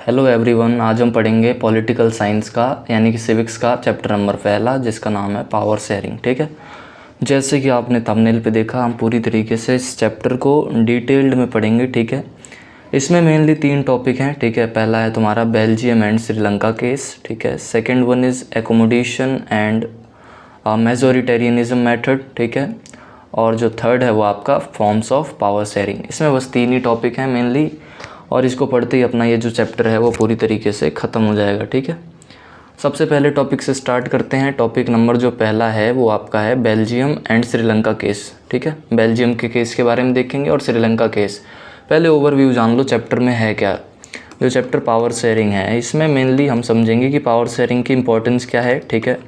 Hello everyone, आज हम पढ़ेंगे पॉलिटिकल साइंस का यानी कि सिविक्स का चैप्टर नंबर पहला, जिसका नाम है पावर शेयरिंग। ठीक है, जैसे कि आपने थंबनेल पे देखा, हम पूरी तरीके से इस चैप्टर को डिटेल्ड में पढ़ेंगे। ठीक है, इसमें मेनली 3 टॉपिक हैं। ठीक है, पहला है तुम्हारा बेल्जियम एंड श्रीलंका केस। ठीक है, second one is accommodation and majoritarianism method. ठीक है, और जो थर्ड है वो आपका फॉर्म्स ऑफ पावर शेयरिंग। इसमें बस 3 ही टॉपिक हैं मेनली, और इसको पढ़ते ही अपना ये जो चैप्टर है वो पूरी तरीके से ख़त्म हो जाएगा। ठीक है, सबसे पहले टॉपिक से स्टार्ट करते हैं। टॉपिक नंबर जो पहला है वो आपका है बेल्जियम एंड श्रीलंका केस। ठीक है, बेल्जियम के केस के बारे में देखेंगे और श्रीलंका केस। पहले ओवरव्यू जान लो चैप्टर में है क्या। जो चैप्टर पावर शेयरिंग है, इसमें मेनली हम समझेंगे कि पावर शेयरिंग की इम्पोर्टेंस क्या है। ठीक है,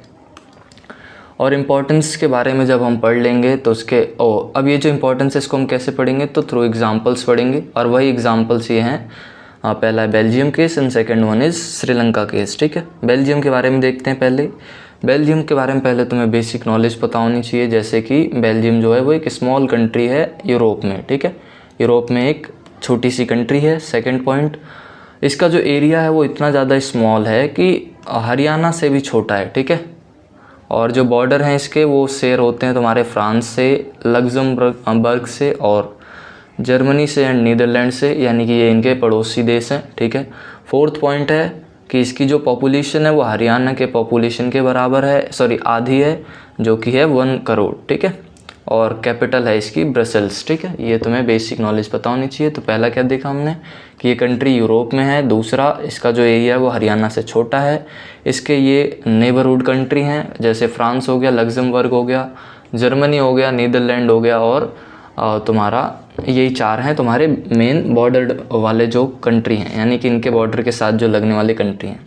और इम्पोर्टेंस के बारे में जब हम पढ़ लेंगे तो उसके अब ये जो इम्पोर्टेंस है इसको हम कैसे पढ़ेंगे, तो थ्रू एग्जांपल्स पढ़ेंगे। और वही एग्जांपल्स ये हैं, पहला है Belgium case and second one is Sri Lanka case. ठीक है, बेल्जियम के बारे में देखते हैं। पहले बेल्जियम के बारे में पहले तुम्हें बेसिक नॉलेज पता होनी चाहिए, जैसे कि बेल्जियम जो है वो एक स्मॉल कंट्री है यूरोप में। ठीक है, यूरोप में एक छोटी सी कंट्री है। सेकेंड पॉइंट, इसका जो एरिया है वो इतना ज़्यादा स्मॉल है कि हरियाणा से भी छोटा है। ठीक है, और जो बॉर्डर हैं इसके वो शेयर होते हैं तुम्हारे फ्रांस से, लग्जमबर्ग से और जर्मनी से एंड नीदरलैंड से, यानी कि ये इनके पड़ोसी देश हैं। ठीक है, फोर्थ पॉइंट है कि इसकी जो पॉपुलेशन है वो हरियाणा के पॉपुलेशन के बराबर है, आधी है, जो कि है 1 करोड़। ठीक है, और कैपिटल है इसकी ब्रसेल्स। ठीक है, ये तुम्हें बेसिक नॉलेज पता होनी चाहिए। तो पहला क्या देखा हमने कि ये कंट्री यूरोप में है। दूसरा, इसका जो एरिया है वो हरियाणा से छोटा है। इसके ये नेबरहुड कंट्री हैं, जैसे फ्रांस हो गया, लग्जमबर्ग हो गया, जर्मनी हो गया, नीदरलैंड हो गया, और तुम्हारा यही 4 हैं तुम्हारे मेन बॉर्डर वाले जो कंट्री हैं, यानी कि इनके बॉर्डर के साथ जो लगने वाली कंट्री हैं।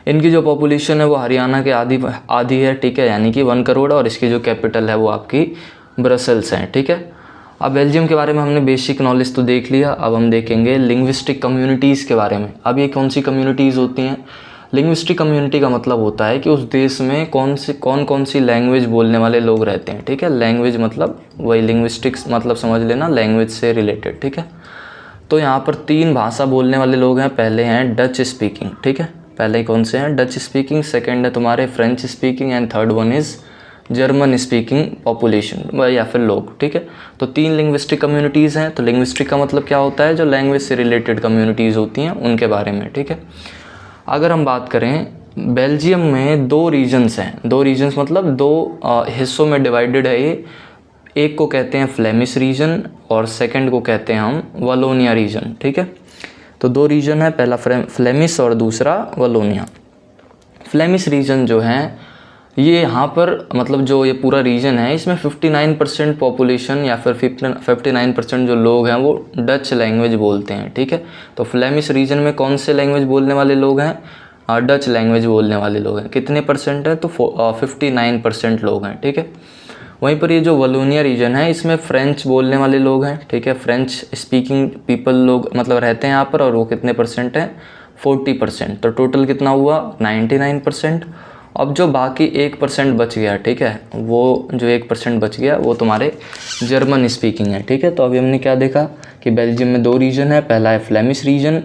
इनकी जो पॉपुलेशन है वो हरियाणा के आधी है। ठीक है, यानी कि 1 करोड़, और इसकी जो कैपिटल है वो आपकी ब्रसेल्स है। ठीक है, अब बेल्जियम के बारे में हमने बेसिक नॉलेज तो देख लिया। अब हम देखेंगे लिंग्विस्टिक कम्युनिटीज़ के बारे में। अब ये कौन सी कम्युनिटीज़ होती हैं? लिंग्विस्टिक कम्युनिटी का मतलब होता है कि उस देश में कौन सी लैंग्वेज बोलने वाले लोग रहते हैं। ठीक है, लैंग्वेज मतलब वही लिंग्विस्टिक्स मतलब समझ लेना, लैंग्वेज से रिलेटेड। ठीक है, तो यहाँ पर 3 भाषा बोलने वाले लोग हैं। पहले हैं डच स्पीकिंग। ठीक है, पहले कौन से हैं? Dutch speaking. सेकंड है तुम्हारे French speaking and third one is German speaking population या फिर लोग। ठीक है, तो 3 लिंग्विस्टिक कम्युनिटीज़ हैं। तो लिंग्विस्टिक का मतलब क्या होता है? जो लैंग्वेज से रिलेटेड कम्युनिटीज़ होती हैं उनके बारे में। ठीक है, अगर हम बात करें, बेल्जियम में 2 रीजन्स हैं। 2 रीजन्स मतलब 2 हिस्सों में डिवाइडेड है ये। एक को कहते हैं फ्लेमिश रीजन और सेकंड को कहते हैं हम वलोनिया रीजन। ठीक है, तो 2 रीजन है, पहला फ्लेमिश और दूसरा वलोनिया। फ्लेमिश रीजन जो है ये यहाँ पर मतलब जो ये पूरा रीजन है इसमें 59% पॉपुलेशन या फिर 59% जो लोग हैं वो डच लैंग्वेज बोलते हैं। ठीक है, तो फ्लेमिश रीजन में कौन से लैंग्वेज बोलने वाले लोग हैं? डच लैंग्वेज बोलने वाले लोग हैं। कितने परसेंट है? तो 59% लोग हैं। ठीक है, वहीं पर ये जो वलोनिया रीजन है इसमें फ्रेंच बोलने वाले लोग हैं। ठीक है, फ्रेंच स्पीकिंग पीपल लोग मतलब रहते हैं यहाँ पर, और वो कितने परसेंट हैं? 40%। तो टोटल कितना हुआ? 99%। अब जो बाकी 1% बच गया, ठीक है, वो जो 1% बच गया वो तुम्हारे जर्मन स्पीकिंग है। ठीक है, तो अभी हमने क्या देखा कि बेल्जियम में 2 रीजन है। पहला है फ्लेमिश रीजन,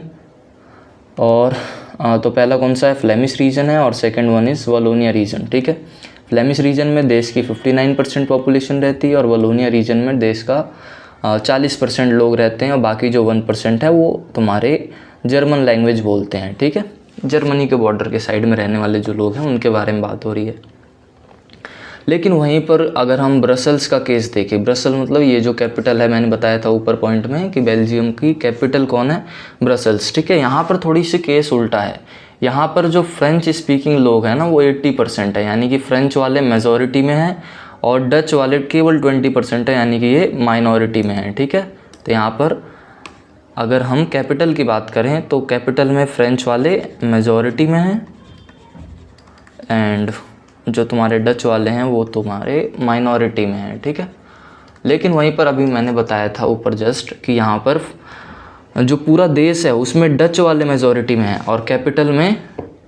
और तो पहला कौन सा है? फ्लेमिश रीजन है, और सेकेंड वन इज़ वलोनिया रीजन। ठीक है, फ्लेमिश रीजन में देश की 59% पॉपुलेशन रहती है, और वलोनिया रीजन में देश का 40% लोग रहते हैं, और बाकी जो 1% है वो तुम्हारे जर्मन लैंग्वेज बोलते हैं। ठीक है, जर्मनी के बॉर्डर के साइड में रहने वाले जो लोग हैं उनके बारे में बात हो रही है। लेकिन वहीं पर अगर हम ब्रसेल्स का केस देखें, ब्रसेल मतलब ये जो कैपिटल है, मैंने बताया था ऊपर पॉइंट में कि बेल्जियम की कैपिटल कौन है? ब्रसेल्स। ठीक है, यहाँ पर थोड़ी सी केस उल्टा है। यहाँ पर जो फ्रेंच स्पीकिंग लोग हैं ना वो 80% है, यानी कि फ्रेंच वाले मेजॉरिटी में हैं, और डच वाले केवल 20% है, यानी कि ये माइनॉरिटी में है। ठीक है, तो यहाँ पर अगर हम कैपिटल की बात करें तो कैपिटल में फ्रेंच वाले मेजॉरिटी में हैं, एंड जो तुम्हारे डच वाले हैं वो तुम्हारे माइनॉरिटी में हैं। ठीक है, लेकिन वहीं पर अभी मैंने बताया था ऊपर जस्ट कि यहाँ पर जो पूरा देश है उसमें डच वाले मेजॉरिटी में हैं, और कैपिटल में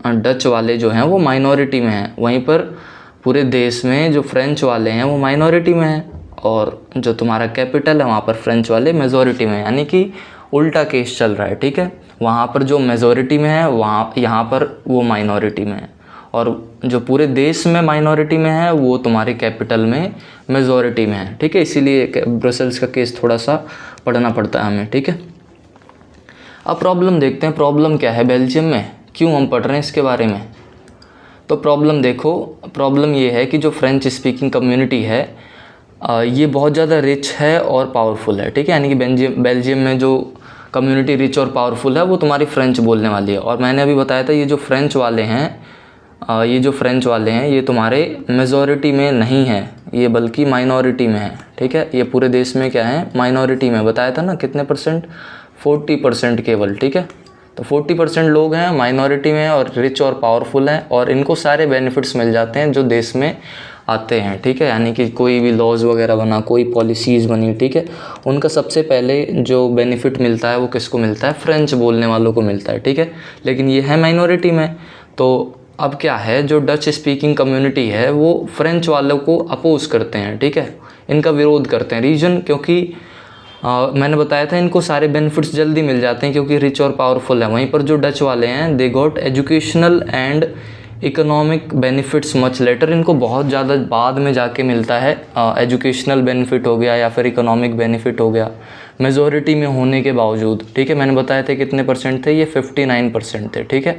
डच वाले जो हैं वो माइनॉरिटी में हैं। वहीं पर पूरे देश में जो फ्रेंच वाले हैं वो माइनॉरिटी में हैं, और जो तुम्हारा कैपिटल है वहाँ पर फ्रेंच वाले मेजॉरिटी में, यानी कि उल्टा केस चल रहा है। ठीक है, वहाँ पर जो मेजॉरिटी में है वहाँ यहाँ पर वो माइनॉरिटी में है, और जो पूरे देश में माइनॉरिटी में है वो तुम्हारे कैपिटल में मेजॉरिटी में है, ठीक है। इसीलिए ब्रसेल्स का केस थोड़ा सा पढ़ना पड़ता है हमें, ठीक है। अब प्रॉब्लम देखते हैं, प्रॉब्लम क्या है बेल्जियम में, क्यों हम पढ़ रहे हैं इसके बारे में। तो प्रॉब्लम देखो, प्रॉब्लम ये है कि जो फ्रेंच स्पीकिंग कम्युनिटी है ये बहुत ज़्यादा रिच है और पावरफुल है, ठीक है। यानी कि बेल्जियम में जो कम्युनिटी रिच और पावरफुल है वो तुम्हारी फ्रेंच बोलने वाली है। और मैंने अभी बताया था ये जो फ्रेंच वाले हैं ये तुम्हारे मेजॉरिटी में नहीं है, ये बल्कि माइनॉरिटी में है, ठीक है। ये पूरे देश में क्या है, माइनॉरिटी में। बताया था ना कितने परसेंट, 40% केवल, ठीक है। तो 40% लोग हैं माइनॉरिटी में और रिच और पावरफुल हैं, और इनको सारे बेनिफिट्स मिल जाते हैं जो देश में आते हैं, ठीक है। यानी कि कोई भी लॉज वगैरह बना, कोई पॉलिसीज़ बनी, ठीक है, उनका सबसे पहले जो बेनिफिट मिलता है वो किसको मिलता है, फ्रेंच बोलने वालों को मिलता है, ठीक है। लेकिन ये है माइनॉरिटी में। तो अब क्या है, जो डच स्पीकिंग कम्युनिटी है वो फ्रेंच वालों को अपोज करते हैं, ठीक है, इनका विरोध करते हैं। रीज़न क्योंकि मैंने बताया था इनको सारे बेनिफिट्स जल्दी मिल जाते हैं क्योंकि रिच और पावरफुल है। वहीं पर जो डच वाले हैं they got educational and economic benefits much later, इनको बहुत ज़्यादा बाद में जाके मिलता है। एजुकेशनल बेनिफिट हो गया या फिर इकोनॉमिक बेनिफिट हो गया, मेजॉरिटी में होने के बावजूद, ठीक है। मैंने बताया था कितने परसेंट थे, ये 59% थे, ठीक है,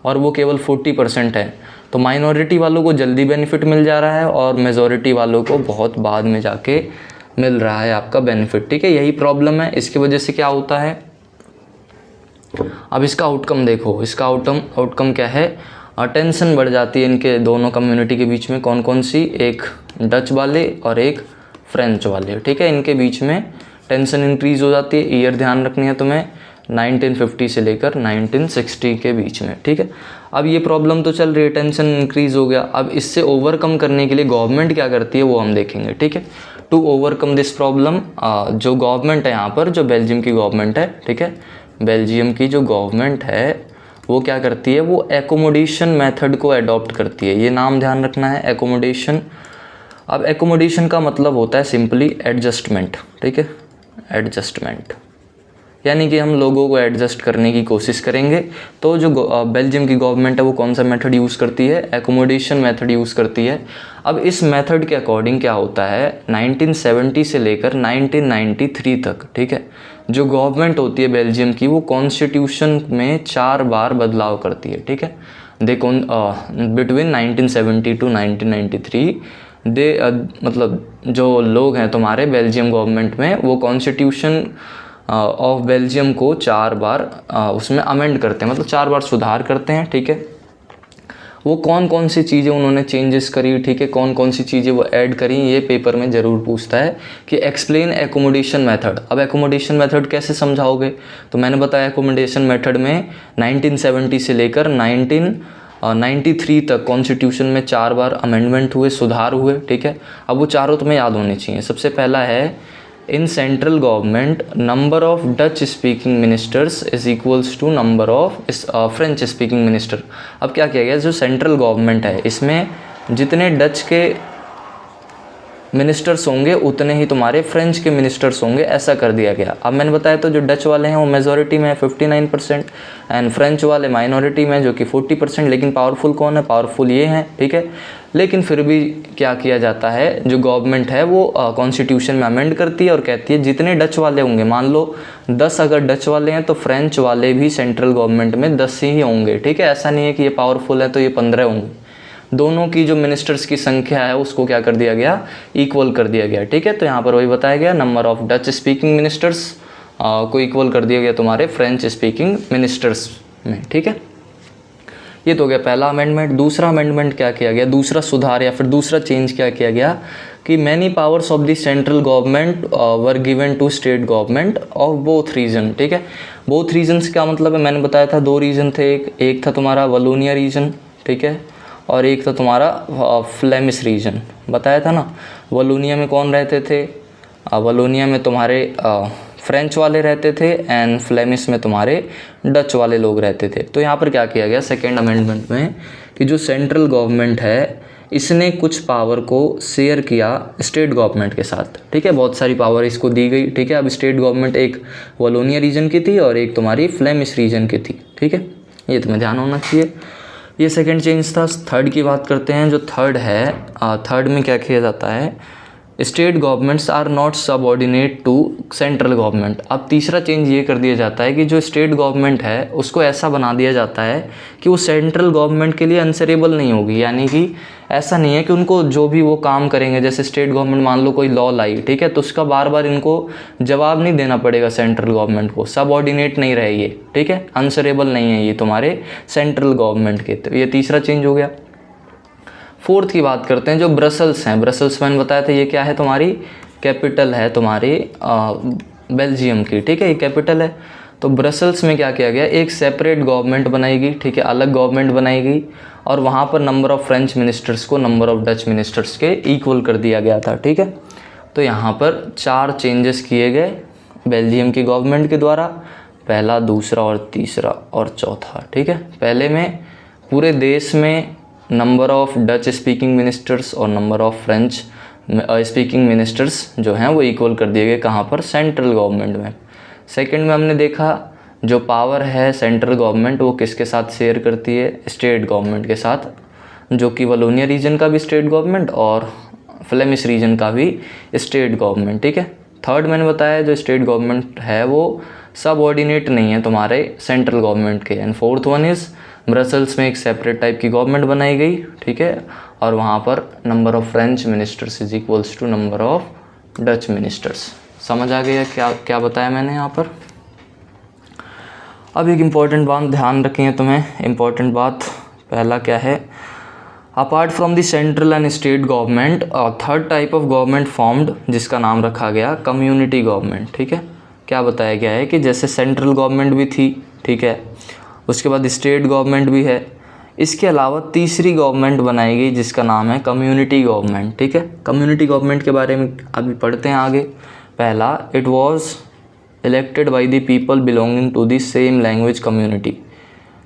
और वो केवल 40% है। तो माइनॉरिटी वालों को जल्दी बेनिफिट मिल जा रहा है और मेजॉरिटी वालों को बहुत बाद में जाके मिल रहा है आपका बेनिफिट, ठीक है। यही प्रॉब्लम है। इसकी वजह से क्या होता है, अब इसका आउटकम देखो, इसका आउटकम क्या है, टेंशन बढ़ जाती है इनके दोनों कम्युनिटी के बीच में। कौन कौन सी, एक डच वाले और एक फ्रेंच वाले, ठीक है, इनके बीच में टेंशन इंक्रीज़ हो जाती है। ईयर ध्यान रखनी है तुम्हें, 1950 से लेकर 1960 के बीच में, ठीक है। अब ये प्रॉब्लम तो चल रही है, टेंशन इंक्रीज़ हो गया। अब इससे ओवरकम करने के लिए गवर्नमेंट क्या करती है वो हम देखेंगे, ठीक है। टू ओवरकम दिस प्रॉब्लम, जो गवर्नमेंट है यहाँ पर, जो बेल्जियम की गवर्नमेंट है, ठीक है, बेल्जियम की जो गवर्नमेंट है वो क्या करती है, वो एकोमोडेशन मेथड को अडॉप्ट करती है। ये नाम ध्यान रखना है, एकोमोडेशन। अब एकोमोडेशन का मतलब होता है सिंपली एडजस्टमेंट, ठीक है, एडजस्टमेंट, यानी कि हम लोगों को एडजस्ट करने की कोशिश करेंगे। तो जो बेल्जियम की गवर्नमेंट है वो कौन सा मेथड यूज़ करती है, एकोमोडेशन मेथड यूज़ करती है। अब इस मेथड के अकॉर्डिंग क्या होता है, 1970 से लेकर 1993 तक, ठीक है, जो गवर्नमेंट होती है बेल्जियम की वो कॉन्स्टिट्यूशन में 4 बार बदलाव करती है, ठीक है। बिटवीन 1970 टू 1993 मतलब जो लोग हैं तुम्हारे बेल्जियम गवर्नमेंट में वो कॉन्स्टिट्यूशन ऑफ बेल्जियम को 4 बार उसमें अमेंड करते हैं, मतलब 4 बार सुधार करते हैं, ठीक है। वो कौन कौन सी चीज़ें उन्होंने चेंजेस करी, ठीक है, कौन कौन सी चीज़ें वो ऐड करी, ये पेपर में ज़रूर पूछता है कि एक्सप्लेन एकोमोडेशन मेथड। अब एकोमोडेशन मेथड कैसे समझाओगे, तो मैंने बताया एकोमोडेशन मेथड में 1970 से लेकर 1993 तक कॉन्स्टिट्यूशन में 4 बार अमेंडमेंट हुए, सुधार हुए, ठीक है। अब वो चारों तुम्हें याद होने चाहिए। सबसे पहला है, in central government number of Dutch speaking ministers is equals to number of French speaking minister. अब क्या किया गया, जो सेंट्रल गवर्नमेंट है इसमें जितने डच के मिनिस्टर्स होंगे उतने ही तुम्हारे फ्रेंच के मिनिस्टर्स होंगे, ऐसा कर दिया गया। अब मैंने बताया तो जो डच वाले हैं वो मेजॉरिटी में है 59% एंड फ्रेंच वाले माइनॉरिटी में जो कि 40%। लेकिन पावरफुल कौन है, पावरफुल ये हैं, ठीक है। लेकिन फिर भी क्या किया जाता है, जो गवर्नमेंट है वो कॉन्स्टिट्यूशन में अमेंड करती है और कहती है जितने डच वाले होंगे, मान लो 10 अगर डच वाले हैं तो फ्रेंच वाले भी सेंट्रल गवर्नमेंट में 10 ही होंगे, ठीक है। ऐसा नहीं है कि ये पावरफुल है तो ये 15 होंगे। दोनों की जो मिनिस्टर्स की संख्या है उसको क्या कर दिया गया, इक्वल कर दिया गया, ठीक है। तो यहाँ पर वही बताया गया, number of Dutch speaking ministers को इक्वल कर दिया गया तुम्हारे फ्रेंच स्पीकिंग मिनिस्टर्स में, ठीक है। ये तो हो गया पहला अमेंडमेंट। दूसरा अमेंडमेंट क्या किया गया, दूसरा सुधार या फिर दूसरा चेंज क्या किया गया कि many powers of the central government were given to state government of both region, ठीक है। बोथ रीजन्स क्या मतलब है, मैंने बताया था 2 रीजन थे, एक था तुम्हारा वलोनिया रीजन, ठीक है, और एक था तुम्हारा फ्लेमिश रीजन, बताया था ना। वलोनिया में कौन रहते थे, वलोनिया में तुम्हारे फ्रेंच वाले रहते थे एंड फ्लेमिश में तुम्हारे डच वाले लोग रहते थे। तो यहाँ पर क्या किया गया सेकेंड अमेंडमेंट में कि जो सेंट्रल गवर्नमेंट है इसने कुछ पावर को शेयर किया स्टेट गवर्नमेंट के साथ, ठीक है। बहुत सारी पावर इसको दी गई, ठीक है। अब स्टेट गवर्नमेंट एक वलोनिया रीजन की थी और एक तुम्हारी फ्लेमिश रीजन की थी, ठीक है। ये तुम्हें ध्यान होना चाहिए। ये सेकंड चेंज था। थर्ड की बात करते हैं। जो थर्ड है, थर्ड में क्या किया जाता है, state governments are not subordinate to central government. अब तीसरा चेंज ये कर दिया जाता है कि जो स्टेट गवर्नमेंट है उसको ऐसा बना दिया जाता है कि वो सेंट्रल गवर्नमेंट के लिए आंसरेबल नहीं होगी। यानी कि ऐसा नहीं है कि उनको जो भी वो काम करेंगे, जैसे स्टेट गवर्नमेंट मान लो कोई लॉ लाई, ठीक है, तो उसका बार बार इनको जवाब नहीं देना पड़ेगा सेंट्रल गवर्नमेंट को, सबऑर्डिनेट नहीं रहेगी, ठीक है, आंसरेबल नहीं है ये तुम्हारे सेंट्रल गवर्नमेंट के। तो ये तीसरा चेंज हो गया। फोर्थ की बात करते हैं। जो ब्रसल्स हैं, ब्रसल्स मैंने बताया था ये क्या है, तुम्हारी कैपिटल है तुम्हारी बेल्जियम की, ठीक है, ये कैपिटल है। तो ब्रसल्स में क्या किया गया, एक सेपरेट गवर्नमेंट बनाएगी, ठीक है, अलग गवर्नमेंट बनाएगी, और वहाँ पर नंबर ऑफ़ फ्रेंच मिनिस्टर्स को नंबर ऑफ़ डच मिनिस्टर्स के इक्वल कर दिया गया था, ठीक है। तो यहाँ पर 4 चेंजेस किए गए बेल्जियम की गवर्नमेंट के द्वारा, पहला, दूसरा और तीसरा और चौथा, ठीक है। पहले में पूरे देश में number of Dutch speaking ministers और number of French speaking ministers जो हैं वो इक्वल कर दिए गए, कहाँ पर, सेंट्रल गवर्नमेंट में। सेकंड में हमने देखा जो पावर है सेंट्रल गवर्नमेंट वो किसके साथ शेयर करती है, स्टेट गवर्नमेंट के साथ, जो कि वलोनिया रीजन का भी स्टेट गवर्नमेंट और फ्लेमिश रीजन का भी स्टेट गवर्नमेंट, ठीक है। थर्ड मैंने बताया जो स्टेट गवर्नमेंट है वो सबऑर्डिनेट नहीं है तुम्हारे सेंट्रल गवर्नमेंट के। And fourth one is Brussels में एक सेपरेट टाइप की गवर्नमेंट बनाई गई, ठीक है, और वहाँ पर number of French ministers is equals to number of Dutch ministers. समझ आ गया क्या क्या बताया मैंने यहाँ पर। अब एक इम्पॉर्टेंट बात ध्यान रखें तुम्हें, इम्पॉर्टेंट बात पहला क्या है, apart from the central and state government third type of government formed जिसका नाम रखा गया कम्युनिटी गवर्नमेंट, ठीक है। क्या बताया गया है कि जैसे सेंट्रल गवर्नमेंट भी थी, ठीक है, उसके बाद स्टेट गवर्नमेंट भी है, इसके अलावा तीसरी गवर्नमेंट बनाई गई जिसका नाम है कम्युनिटी गवर्नमेंट, ठीक है। कम्युनिटी गवर्नमेंट के बारे में अभी पढ़ते हैं आगे। पहला, it was elected by the people belonging to the same language community.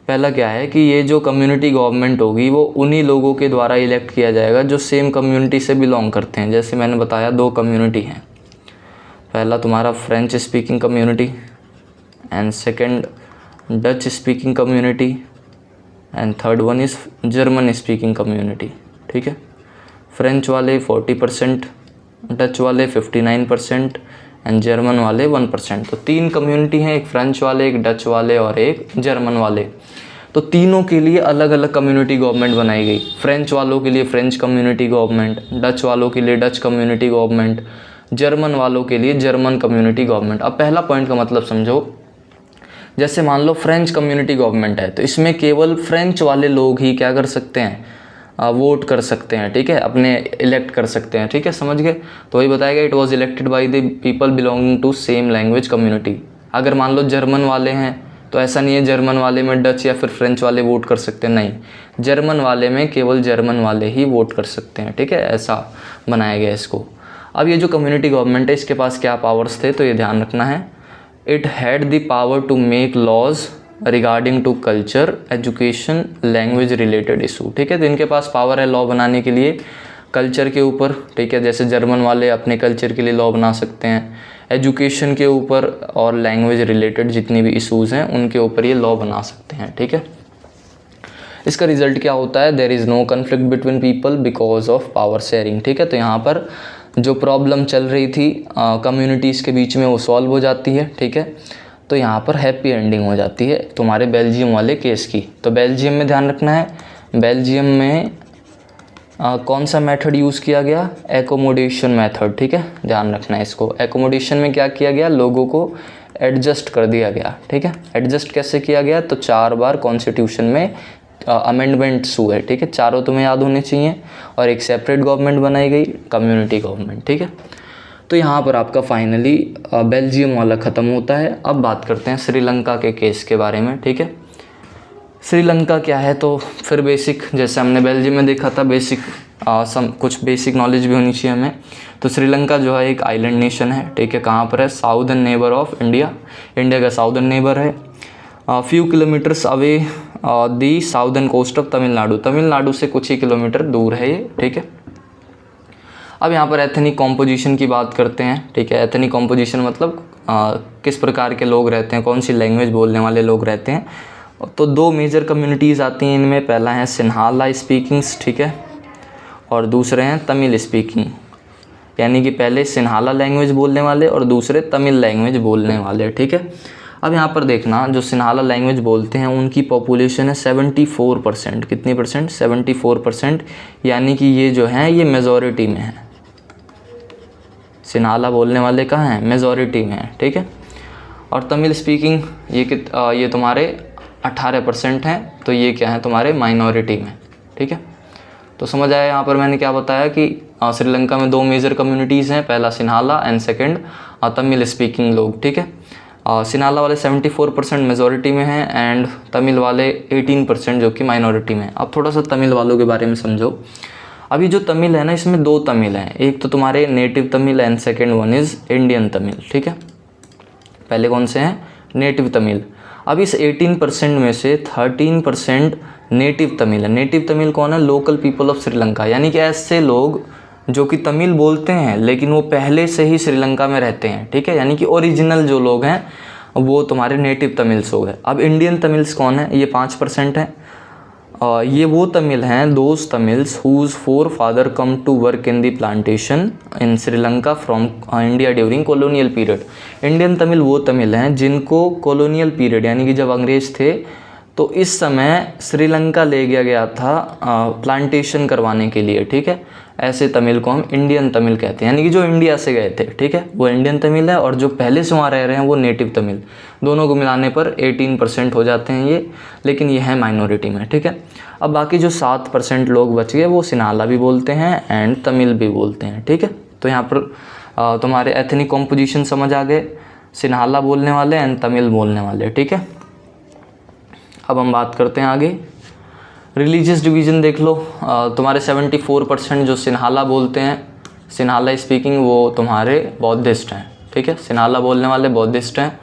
पहला क्या है कि ये जो कम्युनिटी गवर्नमेंट होगी वो उन्हीं लोगों के द्वारा इलेक्ट किया जाएगा जो सेम कम्युनिटी से बिलोंग करते हैं। जैसे मैंने बताया 2 कम्युनिटी हैं, पहला तुम्हारा French speaking community and second Dutch speaking community and third one is German speaking community, ठीक है। फ्रेंच वाले 40%, डच वाले 59% एंड जर्मन वाले 1%। तो 3 कम्युनिटी हैं, एक फ्रेंच वाले, एक डच वाले और एक जर्मन वाले। तो तीनों के लिए अलग अलग कम्युनिटी गवर्नमेंट बनाई गई। फ्रेंच वालों के लिए फ्रेंच कम्युनिटी गवर्नमेंट, डच वालों के लिए डच कम्युनिटी गवर्नमेंट, जर्मन वालों के लिए जर्मन कम्युनिटी गवर्नमेंट। अब पहला पॉइंट का मतलब समझो, जैसे मान लो फ्रेंच कम्युनिटी गवर्नमेंट है तो इसमें केवल फ्रेंच वाले लोग ही क्या कर सकते हैं, वोट कर सकते हैं, ठीक है, अपने इलेक्ट कर सकते हैं, ठीक है, समझ गए। तो वही बताया गया, it was elected by the people belonging to same language community. अगर मान लो जर्मन वाले हैं तो ऐसा नहीं है जर्मन वाले में डच या फिर फ्रेंच वाले वोट कर सकते हैं, नहीं, जर्मन वाले में केवल जर्मन वाले ही वोट कर सकते हैं, ठीक है, ऐसा बनाया गया इसको। अब ये जो कम्युनिटी गवर्नमेंट है इसके पास क्या पावर्स थे तो ये ध्यान रखना है। It had the power to make laws regarding to culture, education, language related issue, ठीक है। तो इनके पास पावर है लॉ बनाने के लिए कल्चर के ऊपर, ठीक है, जैसे जर्मन वाले अपने कल्चर के लिए लॉ बना सकते हैं, एजुकेशन के ऊपर और लैंग्वेज रिलेटेड जितनी भी इशूज़ हैं उनके ऊपर ये लॉ बना सकते हैं, ठीक है। इसका रिजल्ट क्या होता है, there is no conflict between people because of power sharing, ठीक है। तो यहाँ पर जो प्रॉब्लम चल रही थी कम्युनिटीज़ के बीच में वो सॉल्व हो जाती है, ठीक है। तो यहाँ पर हैप्पी एंडिंग हो जाती है तुम्हारे बेल्जियम वाले केस की। तो बेल्जियम में ध्यान रखना है, बेल्जियम में कौन सा मेथड यूज़ किया गया, एकोमोडेशन मेथड, ठीक है, ध्यान रखना है इसको। एकोमोडेशन में क्या किया गया, लोगों को एडजस्ट कर दिया गया, ठीक है। एडजस्ट कैसे किया गया, तो 4 बार कॉन्स्टिट्यूशन में अमेंडमेंट्स हुए, ठीक है, चारों तुम्हें याद होने चाहिए, और एक सेपरेट गवर्नमेंट बनाई गई कम्युनिटी गवर्नमेंट, ठीक है। तो यहाँ पर आपका फाइनली बेल्जियम वाला ख़त्म होता है। अब बात करते हैं श्रीलंका के केस के बारे में, ठीक है। श्रीलंका क्या है, तो फिर बेसिक जैसे हमने बेल्जियम में देखा था बेसिक कुछ बेसिक नॉलेज भी होनी चाहिए हमें। तो श्रीलंका जो है एक आइलैंड नेशन है, ठीक है, कहाँ पर है, southern neighbour of India, India का साउदर्न नेबर है। Few kilometres away the southern coast of Tamil Nadu, Tamil Nadu से कुछ ही किलोमीटर दूर है ये, ठीक है। अब यहाँ पर एथनिक कॉम्पोजिशन की बात करते हैं, ठीक है। एथनिक कॉम्पोजिशन मतलब किस प्रकार के लोग रहते हैं, कौन सी लैंग्वेज बोलने वाले लोग रहते हैं। तो दो मेजर कम्युनिटीज़ आती हैं इनमें, पहला है सिन्हाला स्पीकिंग्स, ठीक है, और दूसरे हैं तमिल स्पीकिंग, यानी कि पहले सिन्हाला लैंग्वेज बोलने वाले और दूसरे तमिल लैंग्वेज बोलने वाले, ठीक है। अब यहाँ पर देखना, जो सिन्हाला लैंग्वेज बोलते हैं उनकी पॉपुलेशन है 74%, कितनी परसेंट, 74%, यानी कि ये जो हैं ये मेजॉरिटी में है। सिन्हाला बोलने वाले कहाँ हैं, मेजॉरिटी में हैं, ठीक है। और तमिल स्पीकिंग ये तुम्हारे 18% हैं, तो ये क्या है तुम्हारे माइनॉरिटी में, ठीक है। तो समझ आया यहाँ पर मैंने क्या बताया कि श्रीलंका में दो मेजर कम्युनिटीज़ हैं, पहला Sinhala and second Tamil speaking लोग, ठीक है। सिन्हाला वाले 74% मेजॉरिटी में हैं एंड तमिल वाले 18% जो कि माइनॉरिटी में हैं। अब थोड़ा सा तमिल वालों के बारे में समझो। अभी जो तमिल है ना, इसमें दो तमिल हैं, एक तो तुम्हारे native Tamil and second one is Indian Tamil, ठीक है। पहले कौन से हैं, नेटिव तमिल। अब इस 18% में से 13% नेटिव तमिल है। नेटिव तमिल कौन है, लोकल पीपल ऑफ श्रीलंका, यानी कि ऐसे लोग जो कि तमिल बोलते हैं लेकिन वो पहले से ही श्रीलंका में रहते हैं, ठीक है, यानी कि ओरिजिनल जो लोग हैं वो तुम्हारे नेटिव तमिल्स हो गए। अब इंडियन तमिल्स कौन है, ये 5% हैं। ये वो तमिल हैं, those Tamils whose forefather come to work in the plantation in Sri Lanka from India during colonial period. Indian Tamil वो तमिल हैं जिनको कॉलोनियल पीरियड यानी कि जब अंग्रेज़ थे तो इस समय श्रीलंका ले गया था प्लांटेशन करवाने के लिए, ठीक है। ऐसे तमिल को हम इंडियन तमिल कहते हैं, यानी कि जो इंडिया से गए थे, ठीक है, वो इंडियन तमिल है, और जो पहले से वहाँ रह रहे हैं वो नेटिव तमिल। दोनों को मिलाने पर 18% हो जाते हैं ये, लेकिन ये है माइनॉरिटी में, ठीक है। अब बाकी जो 7% लोग बच गए वो सिन्हाला भी बोलते हैं एंड तमिल भी बोलते हैं, ठीक है। तो यहाँ पर तुम्हारे एथनिक कॉम्पोजिशन समझ आ गए, सिन्हाला बोलने वाले एंड तमिल बोलने वाले, ठीक है। अब हम बात करते हैं आगे, रिलीजियस डिवीज़न देख लो। तुम्हारे 74% जो सिन्हाला बोलते हैं, सिन्हाला स्पीकिंग, वो तुम्हारे बौद्धिस्ट हैं, ठीक है। सिन्हाला बोलने वाले बौद्धिस्ट हैं।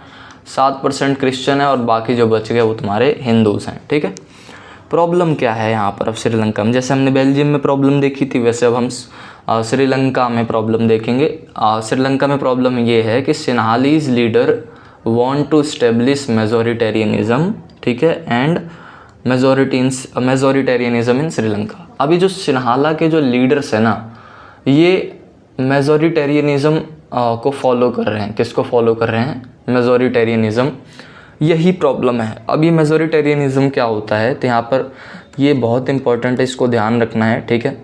7% क्रिश्चियन है और बाकी जो बच गए वो तुम्हारे हिंदूज़ हैं, ठीक है। प्रॉब्लम क्या है यहाँ पर अब श्रीलंका में, जैसे हमने बेल्जियम में प्रॉब्लम देखी थी वैसे अब हम श्रीलंका में प्रॉब्लम देखेंगे। श्रीलंका में प्रॉब्लम ये है कि Sinhalese leader want to establish majoritarianism, ठीक है, एंड मेजोरिटेरियनिज्म इन श्रीलंका। अभी जो सिन्हाला के जो लीडर्स हैं ना, ये मेजोरिटेरियनिज्म को फॉलो कर रहे हैं। किसको फॉलो कर रहे हैं, मेजोरिटेरियनिज्म। यही प्रॉब्लम है। अब ये मेजोरिटेरियनिज्म क्या होता है, तो यहाँ पर ये बहुत इंपॉर्टेंट है, इसको ध्यान रखना है, ठीक है।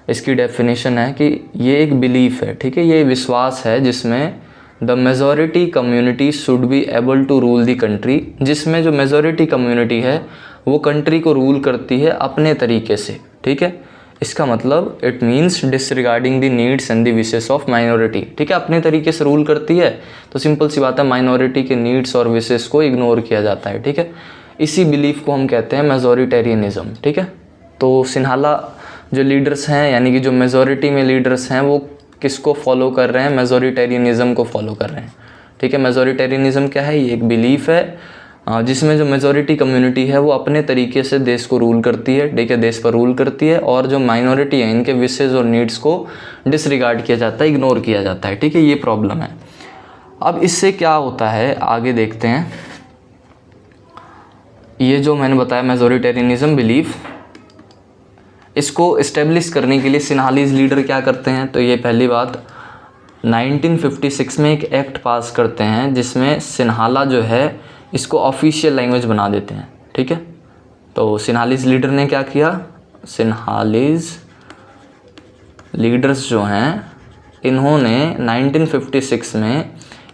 इसकी डेफिनेशन है कि ये एक बिलीफ है, ठीक है, ये विश्वास है जिसमें the majority community should be able to rule the country, जिसमें जो मेजॉरिटी कम्युनिटी है वो कंट्री को रूल करती है अपने तरीके से, ठीक है। इसका मतलब it means disregarding the needs and the wishes of minority, ठीक है, अपने तरीके से रूल करती है। तो सिंपल सी बात है, माइनॉरिटी के नीड्स और विशेस को इग्नोर किया जाता है, ठीक है। इसी बिलीफ को हम कहते हैं मेजोरिटेरियनिज्म, ठीक है। तो सिन्हाला जो लीडर्स हैं, यानी कि जो मेजॉरिटी में लीडर्स हैं, वो किसको फॉलो कर रहे हैं, मेजोरिटेरियनिज्म को फॉलो कर रहे हैं, ठीक है। मेजोरिटेरियनिज्म क्या है, ये एक बिलीफ है जिसमें जो मेजॉरिटी कम्युनिटी है वो अपने तरीके से देश को रूल करती है, ठीक है, देश पर रूल करती है, और जो माइनॉरिटी है इनके विशेष और नीड्स को डिसरिगार्ड किया जाता है, इग्नोर किया जाता है, ठीक है। ये प्रॉब्लम है। अब इससे क्या होता है आगे देखते हैं। ये जो मैंने बताया मेजोरिटेरियनिज्म बिलीफ, इसको इस्टेब्लिश करने के लिए सिन्हालीज लीडर क्या करते हैं, तो ये पहली बात 1956 में एक एक्ट पास करते हैं जिसमें सिन्हाला जो है इसको ऑफिशियल लैंग्वेज बना देते हैं, ठीक है। तो सिन्हालीज लीडर ने क्या किया, सिन्हालीज लीडर्स जो हैं इन्होंने 1956 में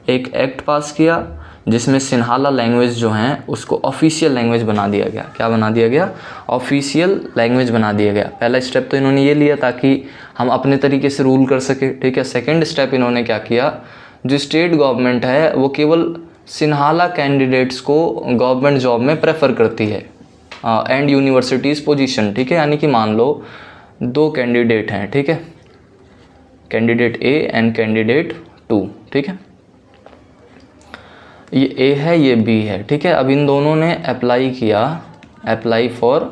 एक एक्ट पास किया जिसमें सिन्हाला लैंग्वेज जो हैं उसको ऑफिशियल लैंग्वेज बना दिया गया। क्या बना दिया गया, ऑफिशियल लैंग्वेज बना दिया गया। पहला स्टेप तो इन्होंने ये लिया ताकि हम अपने तरीके से रूल कर सके, ठीक है। सेकंड स्टेप इन्होंने क्या किया, जो स्टेट गवर्नमेंट है वो केवल सिन्हाला कैंडिडेट्स को गवर्नमेंट जॉब में प्रेफर करती है एंड यूनिवर्सिटीज़ पोजीशन, ठीक है। यानी कि मान लो दो कैंडिडेट हैं, ठीक है, कैंडिडेट ए एंड कैंडिडेट 2, ठीक है। ये ए है, ये बी है, ठीक है। अब इन दोनों ने अप्लाई किया, अप्लाई फॉर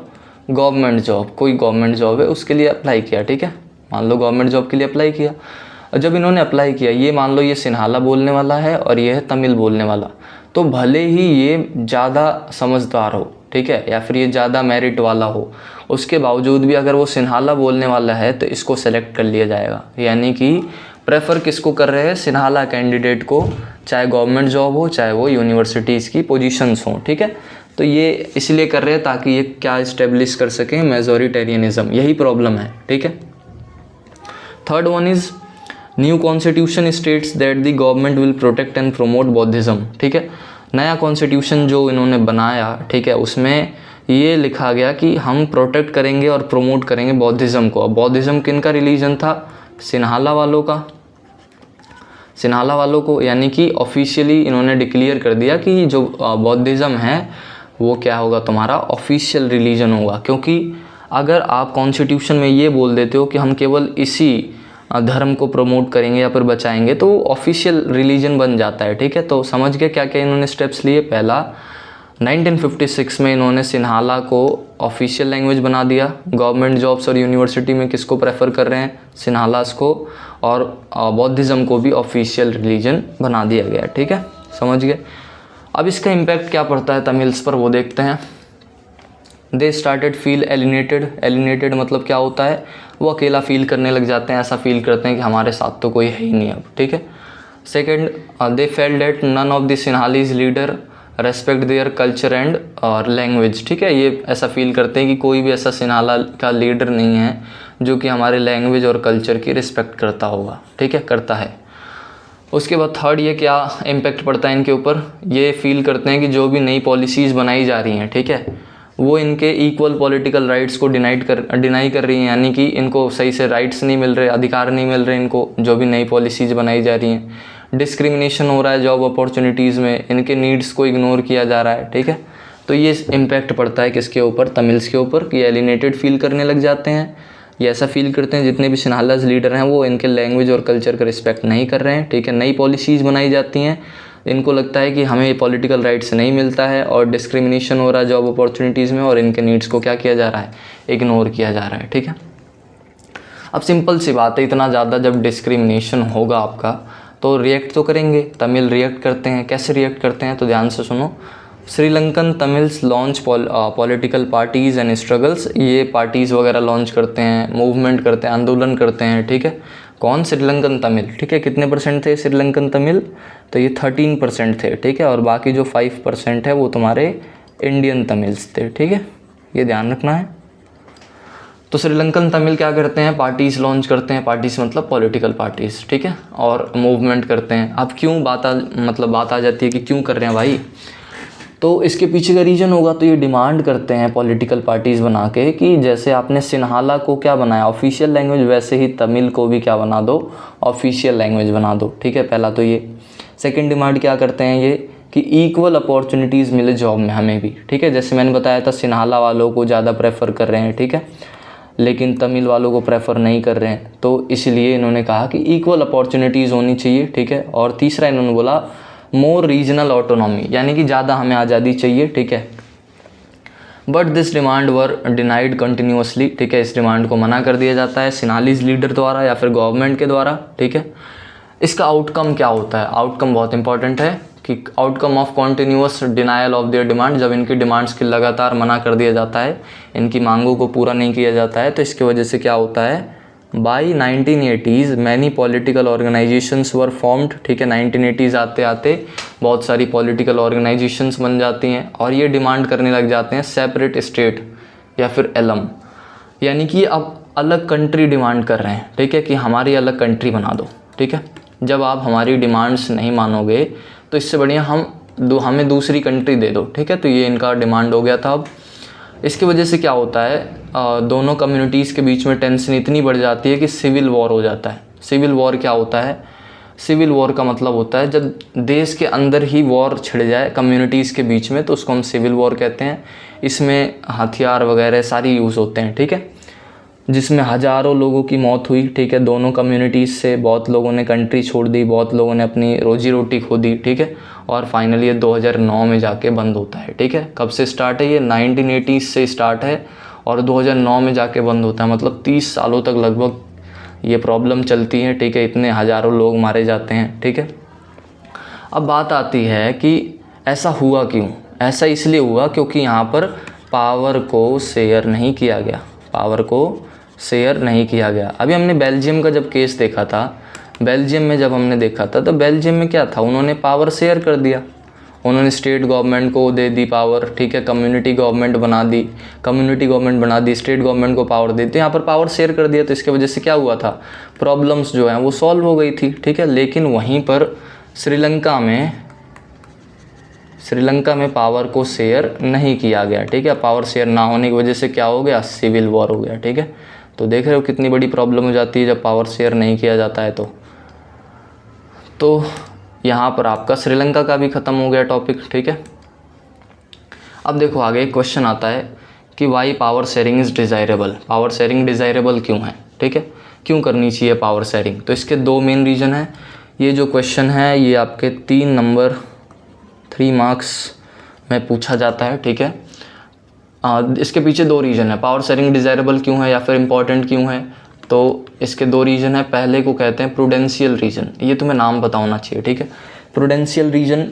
गवर्नमेंट जॉब, कोई गवर्नमेंट जॉब है उसके लिए अप्लाई किया, ठीक है। मान लो गवर्नमेंट जॉब के लिए अप्लाई किया। और जब इन्होंने अप्लाई किया, ये मान लो ये सिन्हाला बोलने वाला है और ये है तमिल बोलने वाला, तो भले ही ये ज़्यादा समझदार हो, ठीक है, या फिर ये ज़्यादा मेरिट वाला हो, उसके बावजूद भी अगर वो सिन्हाला बोलने वाला है तो इसको सेलेक्ट कर लिया जाएगा। यानी कि प्रेफर किसको कर रहे हैं? सिन्हाला कैंडिडेट को, चाहे गवर्नमेंट जॉब हो चाहे वो यूनिवर्सिटीज़ की पोजीशंस हों, ठीक है। तो ये इसलिए कर रहे हैं ताकि ये क्या इस्टेब्लिश कर सकें? मेजॉरिटेरियनिज्म। यही प्रॉब्लम है, ठीक है। Third one is new constitution states that the government will protect and promote बौद्धिज्म, ठीक है। नया कॉन्स्टिट्यूशन जो इन्होंने बनाया, ठीक है, उसमें ये लिखा गया कि हम प्रोटेक्ट करेंगे और प्रमोट करेंगे बौद्धिज्म को। अब बौद्धिज्म किन का रिलीजन था? सिन्हाला वालों का, सिन्हाला वालों को। यानी कि ऑफिशियली इन्होंने डिक्लेयर कर दिया कि जो बौद्धिज्म है वो क्या होगा? तुम्हारा ऑफिशियल रिलीजन होगा। क्योंकि अगर आप कॉन्स्टिट्यूशन में ये बोल देते हो कि हम केवल इसी धर्म को प्रमोट करेंगे या फिर बचाएंगे, तो ऑफिशियल रिलीजन बन जाता है, ठीक है। तो समझ गए क्या क्या इन्होंने स्टेप्स लिए? पहला, 1956 में इन्होंने सिन्हाला को ऑफिशियल लैंग्वेज बना दिया। गवर्नमेंट जॉब्स और यूनिवर्सिटी में किसको प्रेफर कर रहे हैं? सिन्हालास को। और बौद्धिज्म को भी ऑफिशियल रिलीजन बना दिया गया, ठीक है, समझ गए। अब इसका इम्पैक्ट क्या पड़ता है तमिल्स पर, वो देखते हैं। They started feel alienated. Alienated मतलब क्या होता है? वो अकेला फील करने लग जाते हैं, ऐसा फील करते हैं कि हमारे साथ तो कोई है ही नहीं अब, ठीक है। Second, they felt that none of the Sinhalese leader respect their culture and language, ठीक है। ये ऐसा फील करते हैं कि कोई भी ऐसा सिन्हाला का लीडर नहीं है जो कि हमारे लैंग्वेज और कल्चर की रिस्पेक्ट करता होगा, ठीक है, करता है। उसके बाद थर्ड, ये क्या इम्पेक्ट पड़ता है इनके ऊपर? ये फील करते हैं कि जो भी नई पॉलिसीज़ बनाई जा रही हैं, ठीक है, वो इनके इक्वल पॉलिटिकल राइट्स को डिनाई कर रही हैं। यानी कि इनको सही से राइट्स नहीं मिल रहे, अधिकार नहीं मिल रहे इनको, जो भी नई पॉलिसीज़ बनाई जा रही हैं। डिस्क्रिमिनेशन हो रहा है जॉब अपॉर्चुनिटीज़ में, इनके नीड्स को इग्नोर किया जा रहा है, ठीक है। तो ये इम्पैक्ट पड़ता है किसके ऊपर? तमिल्स के ऊपर, कि एलिनेटेड फील करने लग जाते हैं। ये ऐसा फील करते हैं जितने भी सिन्हालाज लीडर हैं वो इनके लैंग्वेज और कल्चर का रिस्पेक्ट नहीं कर रहे हैं, ठीक है। नई पॉलिसीज़ बनाई जाती हैं, इनको लगता है कि हमें ये पॉलिटिकल राइट्स नहीं मिलता है और डिस्क्रिमिनेशन हो रहा है जॉब अपॉर्चुनिटीज़ में, और इनके नीड्स को क्या किया जा रहा है? इग्नोर किया जा रहा है, ठीक है। अब सिंपल सी बात है, इतना ज़्यादा जब डिस्क्रिमिनेशन होगा आपका तो रिएक्ट तो करेंगे। तमिल रिएक्ट करते हैं, कैसे रिएक्ट करते हैं? तो ध्यान से सुनो। Sri Lankan Tamils launch political parties and struggles. ये पार्टीज़ वगैरह लॉन्च करते हैं, मूवमेंट करते हैं, आंदोलन करते हैं, ठीक है। कौन? श्रीलंकन तमिल, ठीक है। कितने % थे श्रीलंकन तमिल? तो ये 13% थे, ठीक है। और बाकी जो 5% है वो तुम्हारे इंडियन तमिल्स थे, ठीक है, ये ध्यान रखना है। तो श्रीलंकन तमिल क्या करते हैं? पार्टीज़ लॉन्च करते हैं, पार्टीज़ मतलब पॉलिटिकल पार्टीज़, ठीक है, और मूवमेंट करते हैं। अब क्यों बात आ जाती है कि क्यों कर रहे हैं भाई? तो इसके पीछे का रीज़न होगा, तो ये डिमांड करते हैं पॉलिटिकल पार्टीज़ बना के कि जैसे आपने सिन्हाला को क्या बनाया ऑफिशियल लैंग्वेज, वैसे ही तमिल को भी क्या बना दो? ऑफिशियल लैंग्वेज बना दो, ठीक है। पहला तो ये। सेकंड डिमांड क्या करते हैं ये कि इक्वल अपॉर्चुनिटीज़ मिले जॉब में हमें भी, ठीक है। जैसे मैंने बताया था सिन्हाला वालों को ज़्यादा प्रेफर कर रहे हैं, ठीक है, लेकिन तमिल वालों को प्रेफर नहीं कर रहे हैं, तो इसलिए इन्होंने कहा कि इक्वल अपॉर्चुनिटीज़ होनी चाहिए, ठीक है। और तीसरा इन्होंने बोला मोर रीजनल ऑटोनॉमी, यानी कि ज़्यादा हमें आज़ादी चाहिए, ठीक है। But this demand were denied continuously, ठीक है। इस डिमांड को मना कर दिया जाता है सिन्हालीज लीडर द्वारा या फिर गवर्नमेंट के द्वारा, ठीक है। इसका आउटकम क्या होता है? आउटकम बहुत इंपॉर्टेंट है कि outcome of continuous denial of their demand, जब इनकी डिमांड्स की लगातार मना कर दिया जाता है, इनकी मांगों को पूरा नहीं किया जाता है, तो इसकी वजह से क्या होता है? By 1980s many political organisations were formed, ठीक है। 1980s आते आते बहुत सारी पॉलिटिकल ऑर्गेनाइजेशंस बन जाती हैं और ये डिमांड करने लग जाते हैं सेपरेट स्टेट या फिर एलम, यानी कि अब अलग कंट्री डिमांड कर रहे हैं, ठीक है, कि हमारी अलग कंट्री बना दो, ठीक है। जब आप हमारी डिमांड्स नहीं मानोगे तो इससे बढ़िया हमें दूसरी कंट्री दे दो, ठीक है। तो ये इनका डिमांड हो गया था। अब इसकी वजह से क्या होता है? दोनों कम्युनिटीज़ के बीच में टेंशन इतनी बढ़ जाती है कि सिविल वॉर हो जाता है। सिविल वॉर क्या होता है? सिविल वॉर का मतलब होता है जब देश के अंदर ही वॉर छिड़ जाए कम्युनिटीज़ के बीच में, तो उसको हम सिविल वॉर कहते हैं। इसमें हथियार वगैरह सारी यूज़ होते हैं, ठीक है, जिसमें हज़ारों लोगों की मौत हुई, ठीक है, दोनों कम्युनिटीज़ से। बहुत लोगों ने कंट्री छोड़ दी, बहुत लोगों ने अपनी रोजी रोटी खो दी, ठीक है। और फाइनली ये 2009 में जाके बंद होता है। ठीक है, कब से स्टार्ट है ये? 1980 से स्टार्ट है और 2009 में जाके बंद होता है, मतलब 30 सालों तक लगभग ये प्रॉब्लम चलती है। ठीक है, इतने हज़ारों लोग मारे जाते हैं। ठीक है, अब बात आती है कि ऐसा हुआ क्यों? ऐसा इसलिए हुआ क्योंकि यहाँ पर पावर को शेयर नहीं किया गया, पावर को शेयर नहीं किया गया। अभी हमने बेल्जियम का जब केस देखा था, बेल्जियम में जब हमने देखा था तो बेल्जियम में क्या था, उन्होंने पावर शेयर कर दिया, उन्होंने स्टेट गवर्नमेंट को दे दी पावर। ठीक है, कम्युनिटी गवर्नमेंट बना दी, स्टेट गवर्नमेंट को पावर देती, यहाँ पर पावर शेयर कर दिया। तो इसके वजह से क्या हुआ था, प्रॉब्लम्स जो हैं वो सॉल्व हो गई थी। ठीक है, लेकिन वहीं पर श्रीलंका में पावर को शेयर नहीं किया गया। ठीक है, पावर शेयर ना होने की वजह से क्या हो गया, सिविल वॉर हो गया। ठीक है, तो देख रहे हो कितनी बड़ी प्रॉब्लम हो जाती है जब पावर शेयर नहीं किया जाता है। तो यहाँ पर आपका श्रीलंका का भी ख़त्म हो गया टॉपिक। ठीक है, अब देखो आगे एक क्वेश्चन आता है कि why power sharing is desirable. Power sharing desirable क्यों है? ठीक है, क्यों करनी चाहिए पावर शेयरिंग? तो इसके दो मेन रीज़न हैं। ये जो क्वेश्चन है ये आपके 3 मार्क्स में पूछा जाता है। ठीक है, इसके पीछे 2 रीज़न है, पावर शेयरिंग डिज़ायरेबल क्यों है या फिर इम्पॉर्टेंट क्यों है। तो इसके 2 रीज़न है। पहले को कहते हैं प्रूडेंशियल रीज़न, ये तुम्हें नाम पता होना चाहिए। ठीक है, प्रूडेंशियल रीज़न,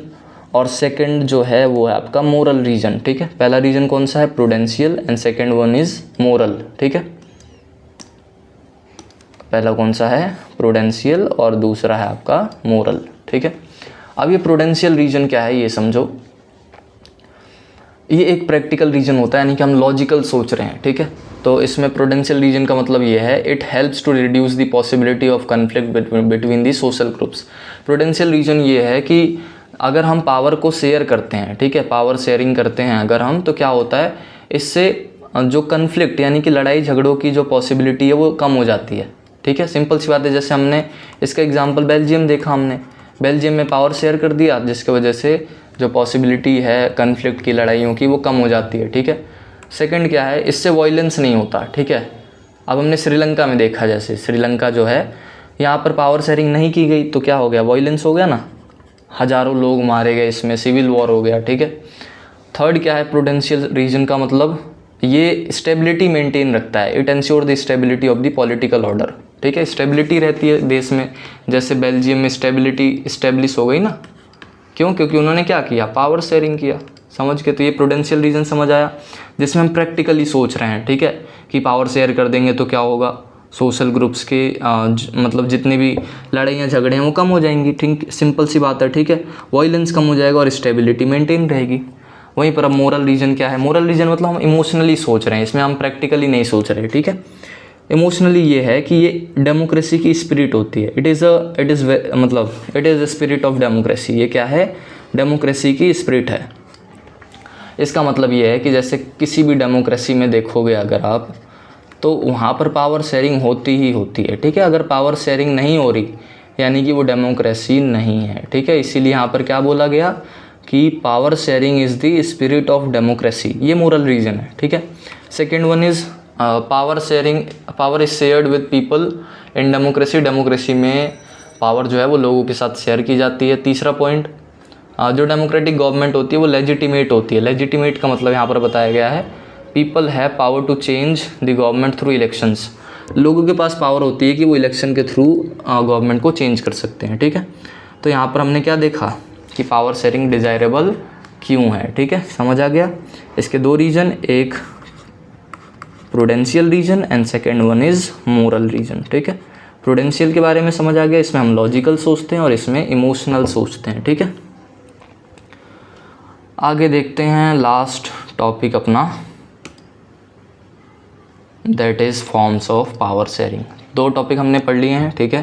और सेकंड जो है वो है आपका मोरल रीज़न। ठीक है, पहला रीज़न कौन सा है, prudential, and second one is moral. ठीक है, पहला कौन सा है, प्रूडेंशियल, और दूसरा है आपका मोरल। ठीक है, अब ये प्रूडेंशियल रीज़न क्या है ये समझो। ये एक प्रैक्टिकल रीजन होता है, यानी कि हम लॉजिकल सोच रहे हैं। ठीक है, तो इसमें प्रूडेंशियल रीजन का मतलब ये है, it helps to reduce the possibility of conflict between the social groups. Prudential reason ये है कि अगर हम पावर को शेयर करते हैं, ठीक है, पावर शेयरिंग करते हैं अगर हम, तो क्या होता है, इससे जो कन्फ्लिक्ट यानी कि लड़ाई झगड़ों की जो पॉसिबिलिटी है वो कम हो जाती है। ठीक है, सिंपल सी बात है। जैसे हमने इसका एग्जाम्पल बेल्जियम देखा, हमने बेल्जियम में पावर शेयर कर दिया, जिसकी वजह से जो पॉसिबिलिटी है कन्फ्लिक्ट की, लड़ाइयों की, वो कम हो जाती है। ठीक है, सेकंड क्या है, इससे वॉयलेंस नहीं होता। ठीक है, अब हमने श्रीलंका में देखा, जैसे श्रीलंका जो है यहाँ पर पावर शेयरिंग नहीं की गई तो क्या हो गया, वॉयलेंस हो गया ना, हज़ारों लोग मारे गए, इसमें सिविल वॉर हो गया। ठीक है, थर्ड क्या है, प्रूडेंशियल रीजन का मतलब ये स्टेबिलिटी मेंटेन रखता है, it ensure the stability of the political order. ठीक है, स्टेबिलिटी रहती है देश में, जैसे बेल्जियम में स्टेबिलिटी इस्टेब्लिश हो गई ना, क्यों, क्योंकि उन्होंने क्या किया, पावर शेयरिंग किया। समझ के, तो ये प्रूडेंशियल रीजन समझ आया, जिसमें हम प्रैक्टिकली सोच रहे हैं। ठीक है, कि पावर शेयर कर देंगे तो क्या होगा, सोशल ग्रुप्स के मतलब जितनी भी लड़ाइयाँ झगड़े हैं वो कम हो जाएंगी। ठीक, सिंपल सी बात है। ठीक है, वॉयलेंस कम हो जाएगा और स्टेबिलिटी मेंटेन रहेगी। वहीं पर अब मोरल रीजन क्या है, मोरल रीजन मतलब हम इमोशनली सोच रहे हैं, इसमें हम प्रैक्टिकली नहीं सोच रहे। ठीक है, इमोशनली ये है कि ये डेमोक्रेसी की स्पिरिट होती है, it is a spirit of democracy. ये क्या है, डेमोक्रेसी की स्पिरिट है। इसका मतलब ये है कि जैसे किसी भी डेमोक्रेसी में देखोगे अगर आप, तो वहाँ पर पावर शेयरिंग होती ही होती है। ठीक है, अगर पावर शेयरिंग नहीं हो रही यानी कि वो डेमोक्रेसी नहीं है। ठीक है, इसीलिए यहाँ पर क्या बोला गया कि power sharing is the spirit of democracy, ये मोरल रीजन है। ठीक है, second one is power sharing, power is shared with people in democracy. Democracy में पावर जो है वो लोगों के साथ शेयर की जाती है। तीसरा पॉइंट, जो डेमोक्रेटिक गवर्नमेंट होती है वो लेजिटिमेट होती है। लेजिटिमेट का मतलब यहाँ पर बताया गया है, people have power to change the government through elections. लोगों के पास पावर होती है कि वो इलेक्शन के थ्रू गवर्नमेंट को चेंज कर सकते हैं। ठीक है, तो यहाँ पर हमने क्या देखा कि पावर शेयरिंग डिज़ायरेबल क्यों है। ठीक है, समझ आ गया। इसके 2 रीजन, एक prudential reason and second one is moral reason. ठीक है, प्रूडेंशियल के बारे में समझ आ गया, इसमें हम लॉजिकल सोचते हैं और इसमें इमोशनल सोचते हैं। ठीक है, आगे देखते हैं लास्ट टॉपिक अपना, that is forms of power sharing. 2 topic हमने पढ़ लिए हैं। ठीक है,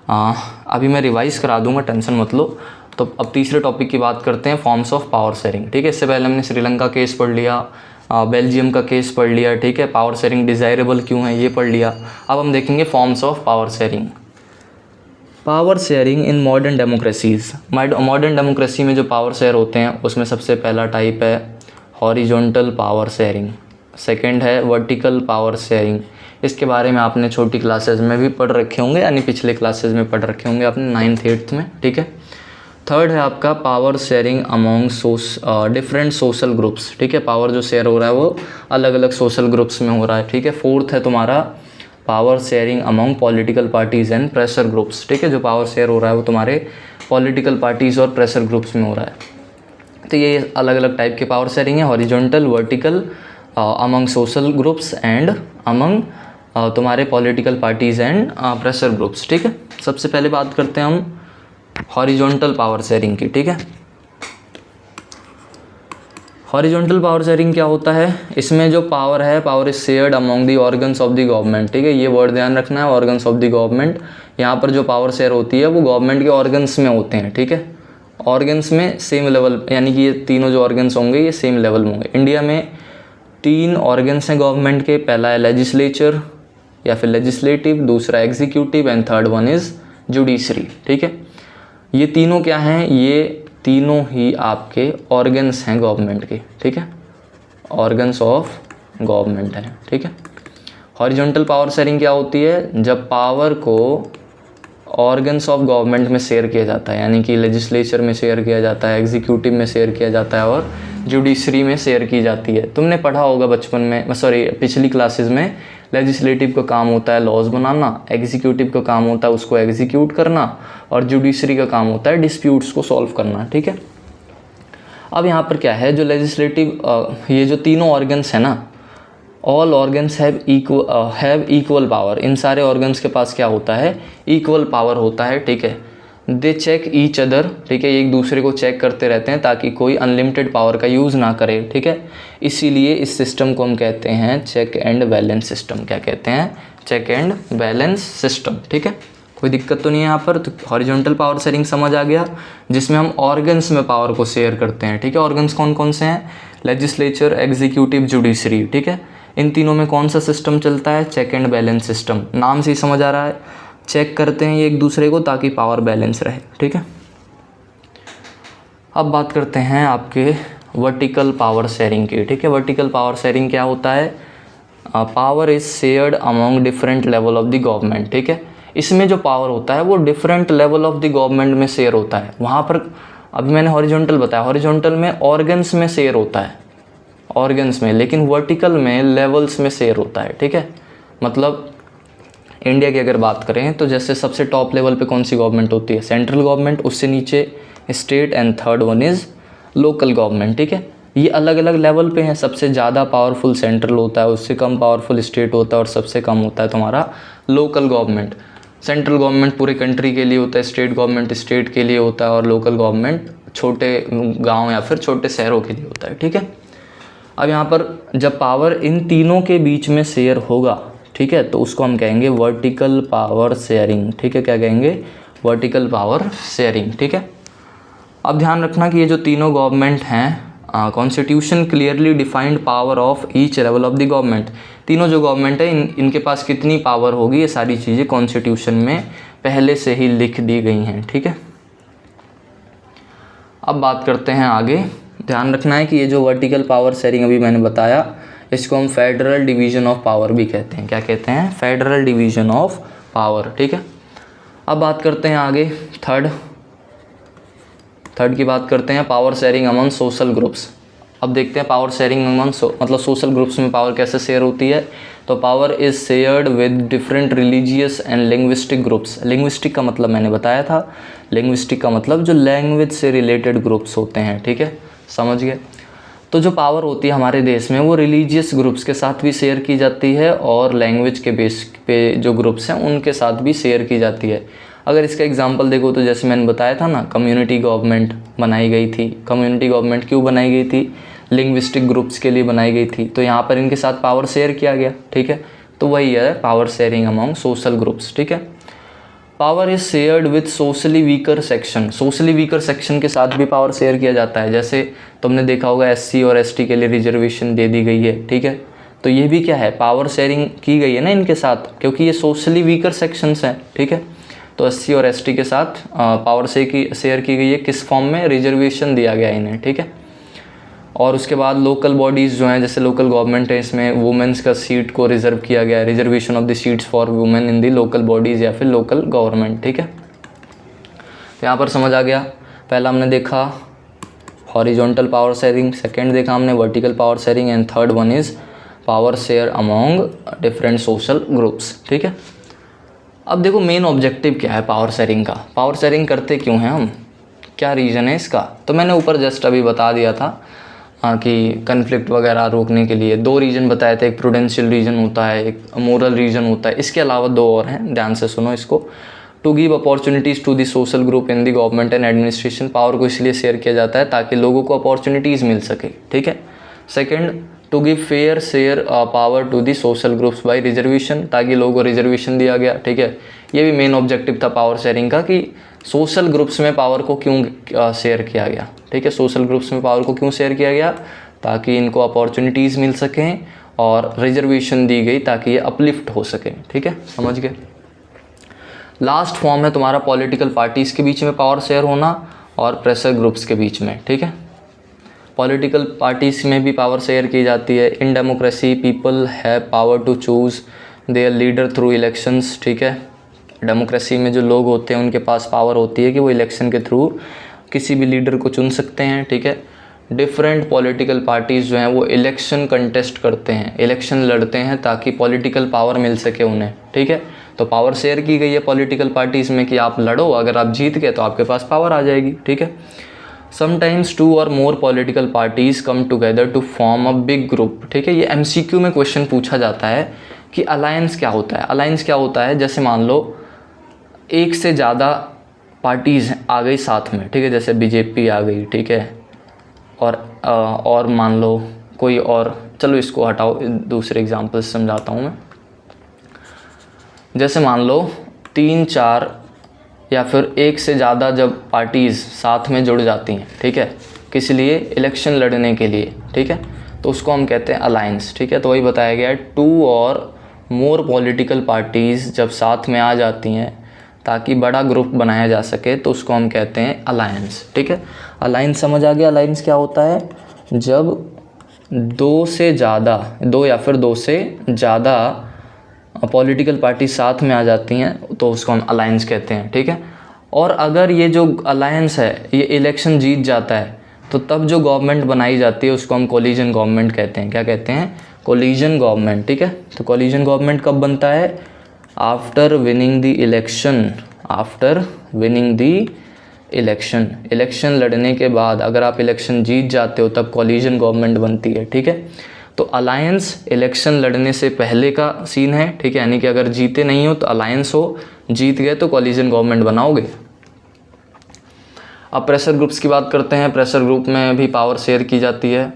अभी मैं रिवाइज करा दूंगा, टेंशन मत लो। तो अब तीसरे टॉपिक की बात करते हैं, फॉर्म्स ऑफ पावर शेयरिंग। ठीक है, इससे पहले हमने श्रीलंका केस पढ़ लिया, बेल्जियम का केस पढ़ लिया। ठीक है, पावर शेयरिंग डिज़ायरेबल क्यों है ये पढ़ लिया। अब हम देखेंगे forms of power sharing. Power sharing in modern democracies, modern democracy में जो पावर शेयर होते हैं उसमें सबसे पहला टाइप है हॉरिजॉन्टल पावर शेयरिंग, सेकंड है वर्टिकल पावर शेयरिंग। इसके बारे में आपने छोटी क्लासेस में भी पढ़ रखे होंगे, यानी पिछले क्लासेस में पढ़ रखे होंगे आपने 9th 8th में। ठीक है, थर्ड है आपका power sharing among different social groups, ठीक है। पावर जो शेयर हो रहा है वो अलग अलग सोशल ग्रुप्स में हो रहा है, ठीक है। फोर्थ है तुम्हारा power sharing among political parties and pressure groups, ठीक है। जो पावर शेयर हो रहा है वो तुम्हारे पॉलिटिकल पार्टीज़ और प्रेशर ग्रुप्स में हो रहा है। तो ये अलग अलग टाइप के पावर शेयरिंग है, horizontal, vertical, among social groups and among तुम्हारे political parties and pressure groups, ठीक है। सबसे पहले बात करते हैं हम हॉरिजॉन्टल पावर शेयरिंग की, ठीक है। हॉरिजॉन्टल पावर शेयरिंग क्या होता है, इसमें जो पावर है, power is shared among the organs of the government, ठीक है। ये वर्ड ध्यान रखना है, ऑर्गन्स ऑफ द गवर्नमेंट। यहाँ पर जो पावर शेयर होती है वो गवर्नमेंट के ऑर्गन्स में होते हैं, ठीक है। ऑर्गन्स में सेम लेवल, यानी कि ये तीनों जो ऑर्गन्स होंगे ये सेम लेवल में होंगे। इंडिया में 3 ऑर्गन्स हैं गवर्नमेंट के, पहला है लेजिस्लेचर या फिर लेजिस्लेटिव, दूसरा executive and third one is judiciary, ठीक है। ये तीनों क्या हैं, ये तीनों ही आपके ऑर्गन्स हैं गवर्नमेंट के, ठीक है। ऑर्गन्स ऑफ गवर्नमेंट हैं, ठीक है। हॉरिजॉन्टल पावर शेयरिंग क्या होती है, जब पावर को ऑर्गन्स ऑफ गवर्नमेंट में शेयर किया जाता है, यानी कि लेजिस्लेचर में शेयर किया जाता है, एग्जीक्यूटिव में शेयर किया जाता है और जुडिशरी में शेयर की जाती है। तुमने पढ़ा होगा बचपन में, पिछली क्लासेस में, लेजिस्लेटिव का काम होता है लॉज बनाना, एग्जीक्यूटिव का काम होता है उसको एग्जीक्यूट करना और जुडिशरी का काम होता है डिस्प्यूट्स को सॉल्व करना, ठीक है। अब यहाँ पर क्या है, जो लेजिस्लेटिव ये जो तीनों ऑर्गन्स हैं ना, all organs have equal power. इन सारे ऑर्गन्स के पास क्या होता है, इक्वल पावर होता है, ठीक है। दे चेक ईच अदर, ठीक है। एक दूसरे को चेक करते रहते हैं ताकि कोई अनलिमिटेड पावर का यूज़ ना करे, ठीक है। इसीलिए इस सिस्टम को हम कहते हैं चेक एंड बैलेंस सिस्टम। क्या कहते हैं, चेक एंड बैलेंस सिस्टम, ठीक है। कोई दिक्कत तो नहीं है यहाँ पर। तो हॉरिजॉन्टल पावर शेयरिंग समझ आ गया, जिसमें हम ऑर्गन्स में पावर को शेयर करते हैं, ठीक है। ऑर्गन्स कौन कौन से हैं, लेजिस्लेचर, एग्जीक्यूटिव, जुडिशरी, ठीक है। इन तीनों में कौन सा सिस्टम चलता है, चेक एंड बैलेंस सिस्टम। नाम से ही समझ आ रहा है, चेक करते हैं ये एक दूसरे को ताकि पावर बैलेंस रहे, ठीक है। अब बात करते हैं आपके वर्टिकल पावर शेयरिंग की, ठीक है। वर्टिकल पावर शेयरिंग क्या होता है, power is shared among different level of the government, ठीक है। इसमें जो पावर होता है वो different level of the government में शेयर होता है। वहाँ पर अभी मैंने हॉरिजॉन्टल बताया, हॉरिजॉन्टल में ऑर्गन्स में शेयर होता है, ऑर्गन्स में, लेकिन वर्टिकल में लेवल्स में शेयर होता है, ठीक है। मतलब इंडिया की अगर बात करें तो जैसे सबसे टॉप लेवल पे कौन सी गवर्नमेंट होती है, सेंट्रल गवर्नमेंट, उससे नीचे state and third one is local government, ठीक है। ये अलग अलग लेवल पे हैं, सबसे ज़्यादा पावरफुल सेंट्रल होता है, उससे कम पावरफुल स्टेट होता है और सबसे कम होता है तुम्हारा लोकल गवर्नमेंट। सेंट्रल गवर्नमेंट पूरे कंट्री के लिए होता है, स्टेट गवर्नमेंट स्टेट के लिए होता है और लोकल गवर्नमेंट छोटे गाँव या फिर छोटे शहरों के लिए होता है, ठीक है। अब यहाँ पर जब पावर इन तीनों के बीच में शेयर होगा, ठीक है, तो उसको हम कहेंगे वर्टिकल पावर शेयरिंग, ठीक है। क्या कहेंगे, वर्टिकल पावर शेयरिंग, ठीक है। अब ध्यान रखना कि ये जो तीनों गवर्नमेंट हैं, constitution clearly defined power of each level of the government. तीनों जो गवर्नमेंट है इनके पास कितनी पावर होगी, ये सारी चीज़ें कॉन्स्टिट्यूशन में पहले से ही लिख दी गई हैं, ठीक है। अब बात करते हैं आगे। ध्यान रखना है कि ये जो वर्टिकल पावर शेयरिंग अभी मैंने बताया, इसको हम फेडरल डिवीज़न ऑफ पावर भी कहते हैं। क्या कहते हैं, फेडरल डिवीज़न ऑफ पावर, ठीक है। अब बात करते हैं आगे थर्ड की बात करते हैं, power sharing among social groups. अब देखते हैं पावर शेयरिंग अमंग मतलब सोशल ग्रुप्स में पावर कैसे शेयर होती है। तो power is shared with different religious and linguistic groups. Linguistic का मतलब मैंने बताया था, लिंग्विस्टिक का मतलब जो लैंग्वेज से रिलेटेड ग्रुप्स होते हैं, ठीक है, समझ गए। तो जो पावर होती है हमारे देश में वो रिलीजियस ग्रुप्स के साथ भी शेयर की जाती है और लैंग्वेज के बेस पे जो ग्रुप्स हैं उनके साथ भी शेयर की जाती है। अगर इसका एग्जांपल देखो तो जैसे मैंने बताया था ना, कम्युनिटी गवर्नमेंट बनाई गई थी। कम्युनिटी गवर्नमेंट क्यों बनाई गई थी, लिंग्विस्टिक ग्रुप्स के लिए बनाई गई थी, तो यहाँ पर इनके साथ पावर शेयर किया गया, ठीक है। तो वही है power sharing among social groups, ठीक है। Power is shared with socially weaker section. Socially weaker section के साथ भी पावर शेयर किया जाता है। जैसे तुमने देखा होगा एससी और एसटी के लिए रिजर्वेशन दे दी गई है, ठीक है। तो ये भी क्या है, पावर शेयरिंग की गई है ना इनके साथ, क्योंकि ये सोशली वीकर सेक्शंस हैं, ठीक है। तो एससी और एसटी के साथ पावर शेयर की गई है, किस फॉर्म में, रिजर्वेशन दिया गया इन्हें, ठीक है। और उसके बाद लोकल बॉडीज़ जो हैं, जैसे लोकल गवर्नमेंट है, इसमें वुमेन्स का सीट को रिजर्व किया गया है, reservation of the seats for women in the local bodies या फिर लोकल गवर्नमेंट, ठीक है। तो यहाँ पर समझ आ गया। पहला हमने देखा हॉरिजॉन्टल पावर शेयरिंग, सेकंड देखा हमने vertical power sharing, and third one is power share among different social groups. ठीक है, अब देखो मेन ऑब्जेक्टिव क्या है पावर शेयरिंग का, पावर शेयरिंग करते क्यों हैं हम, क्या रीज़न है इसका। तो मैंने ऊपर जस्ट अभी बता दिया था कि कन्फ्लिक्ट वगैरह रोकने के लिए 2 रीज़न बताए थे, एक प्रूडेंशियल रीज़न होता है, एक मोरल रीज़न होता है, इसके अलावा 2 और हैं, ध्यान से सुनो इसको। To give opportunities to the social group in the government and administration, power को इसलिए शेयर किया जाता है ताकि लोगों को अपॉर्चुनिटीज़ मिल सके। ठीक है, second to give fair share power to the social groups by reservation, ताकि लोगों को रिजर्वेशन दिया गया। ठीक है, ये भी मेन ऑब्जेक्टिव था पावर शेयरिंग का कि सोशल ग्रुप्स में पावर को क्यों शेयर किया गया। ठीक है, सोशल ग्रुप्स में पावर को क्यों शेयर किया गया, ताकि इनको अपॉर्चुनिटीज़ मिल सकें, और रिजर्वेशन दी गई ताकि ये अपलिफ्ट हो सके। ठीक है, समझ गए। लास्ट फॉर्म है तुम्हारा पॉलिटिकल पार्टीज़ के बीच में पावर शेयर होना और प्रेशर ग्रुप्स के बीच में। ठीक है, पॉलिटिकल पार्टीज़ में भी पावर शेयर की जाती है। In democracy people have power to choose their leader through elections. ठीक है, डेमोक्रेसी में जो लोग होते हैं उनके पास पावर होती है कि वो इलेक्शन के थ्रू किसी भी लीडर को चुन सकते हैं। ठीक है, डिफरेंट पॉलिटिकल पार्टीज़ जो हैं वो इलेक्शन कंटेस्ट करते हैं, इलेक्शन लड़ते हैं ताकि पॉलिटिकल पावर मिल सके उन्हें। ठीक है, तो पावर शेयर की गई है पॉलिटिकल पार्टीज़ में कि आप लड़ो, अगर आप जीत गए तो आपके पास पावर आ जाएगी। ठीक है, समटाइम्स 2 और more political parties come together to form a big group. ठीक है, ये MCQ में क्वेश्चन पूछा जाता है कि अलायंस क्या होता है। अलायंस क्या होता है, जैसे मान लो एक से ज़्यादा पार्टीज़ आ गई साथ में। ठीक है, जैसे BJP आ गई। ठीक है, और मान लो कोई और, चलो इसको हटाओ, दूसरे एग्जांपल समझाता हूँ मैं। जैसे मान लो 3, 4 या फिर एक से ज़्यादा जब पार्टीज़ साथ में जुड़ जाती हैं। ठीक है, किस लिए, इलेक्शन लड़ने के लिए। ठीक है, तो उसको हम कहते हैं अलायंस। ठीक है, तो वही बताया गया है 2 और मोर पॉलिटिकल पार्टीज़ जब साथ में आ जाती हैं ताकि बड़ा ग्रुप बनाया जा सके तो उसको हम कहते हैं अलायंस। ठीक है, अलायंस समझ आ गया। अलायंस क्या होता है, जब 2 से ज़्यादा, 2 या फिर 2 से ज़्यादा पॉलिटिकल पार्टी साथ में आ जाती हैं तो उसको हम अलायंस कहते हैं। ठीक है, और अगर ये जो अलायंस है ये इलेक्शन जीत जाता है तो तब जो गवर्नमेंट बनाई जाती है उसको हम कोलिजन गवर्नमेंट कहते हैं। क्या कहते हैं, कोलिजन गवर्नमेंट। ठीक है, तो कोलिजन गवर्नमेंट कब बनता है, after winning the election. After winning the election, election लड़ने के बाद अगर आप इलेक्शन जीत जाते हो तब कोलिजन गवर्नमेंट बनती है। ठीक है, तो अलायंस इलेक्शन लड़ने से पहले का सीन है। ठीक है, यानी कि अगर जीते नहीं हो तो अलायंस हो, जीत गए तो कोलिजन गवर्नमेंट बनाओगे। अब प्रेशर ग्रुप्स की बात करते हैं। प्रेशर ग्रुप में भी पावर शेयर की जाती है।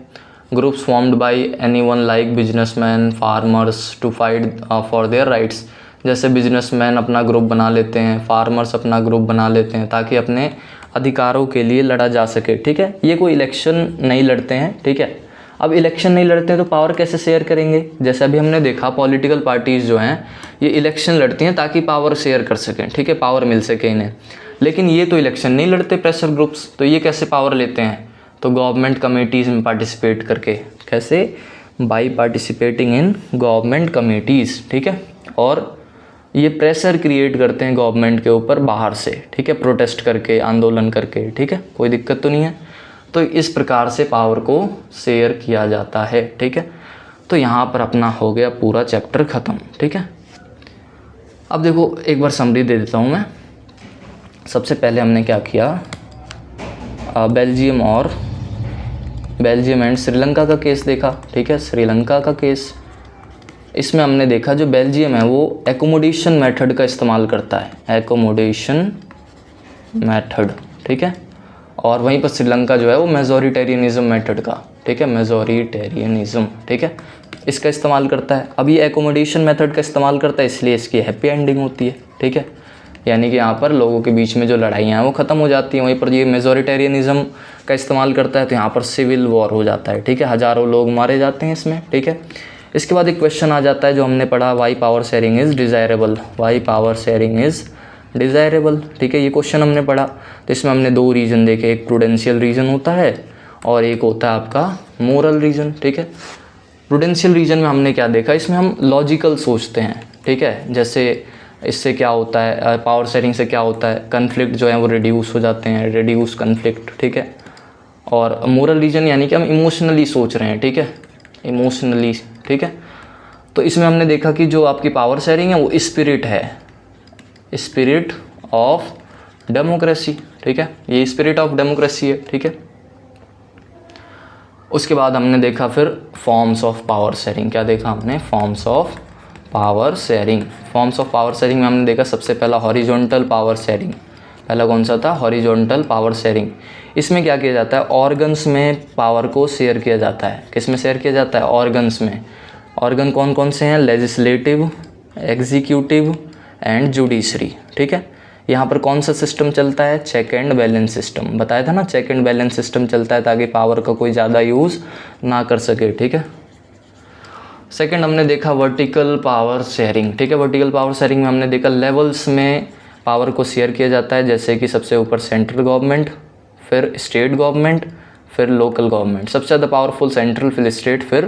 Groups formed by anyone like businessman, farmers to fight for their rights. जैसे बिजनेसमैन अपना ग्रुप बना लेते हैं, फार्मर्स अपना ग्रुप बना लेते हैं ताकि अपने अधिकारों के लिए लड़ा जा सके। ठीक है, ये कोई इलेक्शन नहीं लड़ते हैं। ठीक है, अब इलेक्शन नहीं लड़ते हैं तो पावर कैसे शेयर करेंगे। जैसे अभी हमने देखा पॉलिटिकल पार्टीज़ जो हैं ये इलेक्शन लड़ती हैं ताकि पावर शेयर कर सकें। ठीक है, पावर मिल सके इन्हें, लेकिन ये तो इलेक्शन नहीं लड़ते प्रेशर ग्रुप्स, तो ये कैसे पावर लेते हैं, तो गवर्नमेंट कमेटीज़ में पार्टिसिपेट करके। कैसे, by participating in government committees. ठीक है, और ये प्रेशर क्रिएट करते हैं गवर्नमेंट के ऊपर बाहर से। ठीक है, प्रोटेस्ट करके, आंदोलन करके। ठीक है, कोई दिक्कत तो नहीं है। तो इस प्रकार से पावर को शेयर किया जाता है। ठीक है, तो यहाँ पर अपना हो गया पूरा चैप्टर ख़त्म। ठीक है, अब देखो एक बार समरी दे देता हूँ मैं। सबसे पहले हमने क्या किया, बेल्जियम एंड श्रीलंका का केस देखा। ठीक है, श्रीलंका का केस, इसमें हमने देखा जो बेल्जियम है वो एकोमोडेशन मेथड का इस्तेमाल करता है, एकोमोडेशन मेथड। ठीक है, और वहीं पर श्रीलंका जो है वो मेजोरिटेरियनिज्म मेथड का, ठीक है, मेजोरिटेरियनिज्म, ठीक है, इसका इस्तेमाल करता है। अब ये एकोमोडेशन मेथड का इस्तेमाल करता है इसलिए इसकी हैप्पी एंडिंग होती है। ठीक है, यानी कि यहाँ पर लोगों के बीच में जो लड़ाइयाँ हैं वो ख़त्म हो जाती हैं। वहीं पर ये मेजोरिटेरियनिज्म का इस्तेमाल करता है तो यहाँ पर सिविल वॉर हो जाता है। ठीक है, हज़ारों लोग मारे जाते हैं इसमें। ठीक है, इसके बाद एक क्वेश्चन आ जाता है जो हमने पढ़ा, why power sharing is desirable, why power sharing is desirable. ठीक है, ये क्वेश्चन हमने पढ़ा तो इसमें हमने 2 रीज़न देखे, एक प्रूडेंशियल रीज़न होता है और एक होता है आपका मोरल रीज़न। ठीक है, प्रूडेंशियल रीज़न में हमने क्या देखा, इसमें हम लॉजिकल सोचते हैं। ठीक है, जैसे इससे क्या होता है, पावर शेयरिंग से क्या होता है, कन्फ्लिक्ट जो है वो रिड्यूस हो जाते हैं, रिड्यूस कन्फ्लिक्ट, ठीक है। और मोरल रीजन यानी कि हम इमोशनली सोच रहे हैं, ठीक है, इमोशनली, ठीक है। तो इसमें हमने देखा कि जो आपकी पावर शेयरिंग है वो स्पिरिट है, स्पिरिट ऑफ डेमोक्रेसी, ठीक है, ये स्पिरिट ऑफ डेमोक्रेसी है, ठीक है। उसके बाद हमने देखा फिर फॉर्म्स ऑफ पावर शेयरिंग। क्या देखा हमने? Forms of power sharing. Forms of power sharing में हमने देखा सबसे पहला हॉरिजॉन्टल पावर शेयरिंग। पहला कौन सा था? Horizontal power sharing. इसमें क्या किया जाता है? ऑर्गन्स में पावर को शेयर किया जाता है। किस में शेयर किया जाता है? ऑर्गन्स में। ऑर्गन कौन कौन से हैं? लेजिस्लेटिव, एग्जीक्यूटिव एंड जुडिशरी, ठीक है। यहाँ पर कौन सा सिस्टम चलता है? Check and balance system. बताया था ना, चेक एंड बैलेंस सिस्टम चलता है ताकि पावर का कोई ज़्यादा यूज़ ना कर सके, ठीक है। सेकंड हमने देखा वर्टिकल पावर शेयरिंग, ठीक है। वर्टिकल पावर शेयरिंग में हमने देखा लेवल्स में पावर को शेयर किया जाता है, जैसे कि सबसे ऊपर सेंट्रल गवर्नमेंट, फिर स्टेट गवर्नमेंट, फिर लोकल गवर्नमेंट। सबसे ज़्यादा पावरफुल सेंट्रल, फिर स्टेट, फिर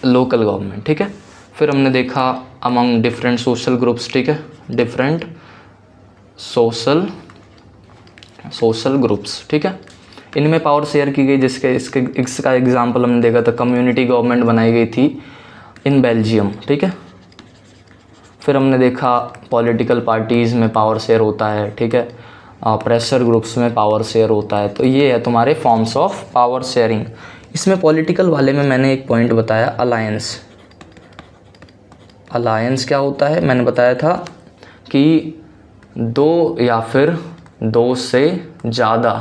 लोकल गवर्नमेंट, ठीक है। फिर हमने देखा अमंग डिफरेंट सोशल ग्रुप्स, ठीक है, डिफरेंट सोशल ग्रुप्स, ठीक है। इनमें पावर शेयर की गई, इसका एग्जांपल हमने देखा था, कम्युनिटी गवर्नमेंट बनाई गई थी इन बेल्जियम, ठीक है। फिर हमने देखा पॉलिटिकल पार्टीज़ में पावर शेयर होता है, ठीक है, प्रेशर ग्रुप्स में पावर शेयर होता है। तो ये है तुम्हारे फॉर्म्स ऑफ पावर शेयरिंग। इसमें पॉलिटिकल वाले में मैंने एक पॉइंट बताया, अलायंस। अलायंस क्या होता है? मैंने बताया था कि दो या फिर दो से ज़्यादा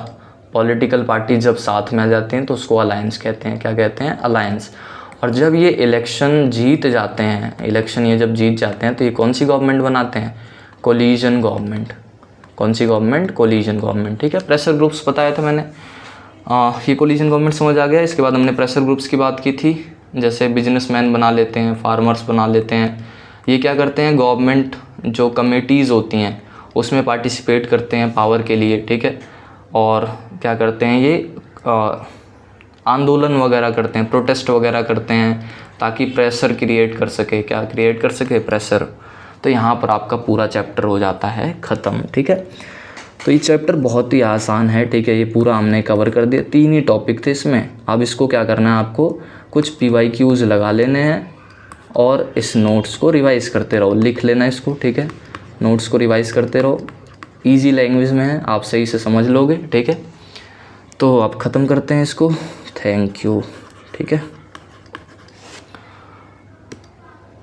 पॉलिटिकल पार्टी जब साथ में आ जाते हैं तो उसको अलायंस कहते हैं। क्या कहते हैं? अलायंस। और जब ये इलेक्शन जीत जाते हैं, इलेक्शन ये जब जीत जाते हैं तो ये कौन सी गवर्नमेंट बनाते हैं? Collision government. कौन सी गवर्नमेंट? कोलिजन गवर्नमेंट, ठीक है। प्रेशर ग्रुप्स बताया था मैंने, ये कोलिजन गवर्नमेंट समझ आ गया। इसके बाद हमने प्रेशर ग्रुप्स की बात की थी, जैसे बिजनेसमैन बना लेते हैं, फार्मर्स बना लेते हैं। ये क्या करते हैं? गवर्नमेंट जो कमेटीज़ होती हैं उसमें पार्टिसिपेट करते हैं पावर के लिए, ठीक है। और क्या करते हैं? ये आंदोलन वगैरह करते हैं, प्रोटेस्ट वगैरह करते हैं ताकि प्रेशर क्रिएट कर सके। क्या क्रिएट कर सके? प्रेशर। तो यहाँ पर आपका पूरा चैप्टर हो जाता है ख़त्म, ठीक है। तो ये चैप्टर बहुत ही आसान है, ठीक है। ये पूरा हमने कवर कर दिया, 3 ही टॉपिक थे इसमें। अब इसको क्या करना है? आपको कुछ PYQs लगा लेने हैं और इस नोट्स को रिवाइज़ करते रहो, लिख लेना इसको, ठीक है। नोट्स को रिवाइज़ करते रहो, इजी लैंग्वेज में है, आप सही से समझ लोगे, ठीक है। तो आप ख़त्म करते हैं इसको। थैंक यू, ठीक है।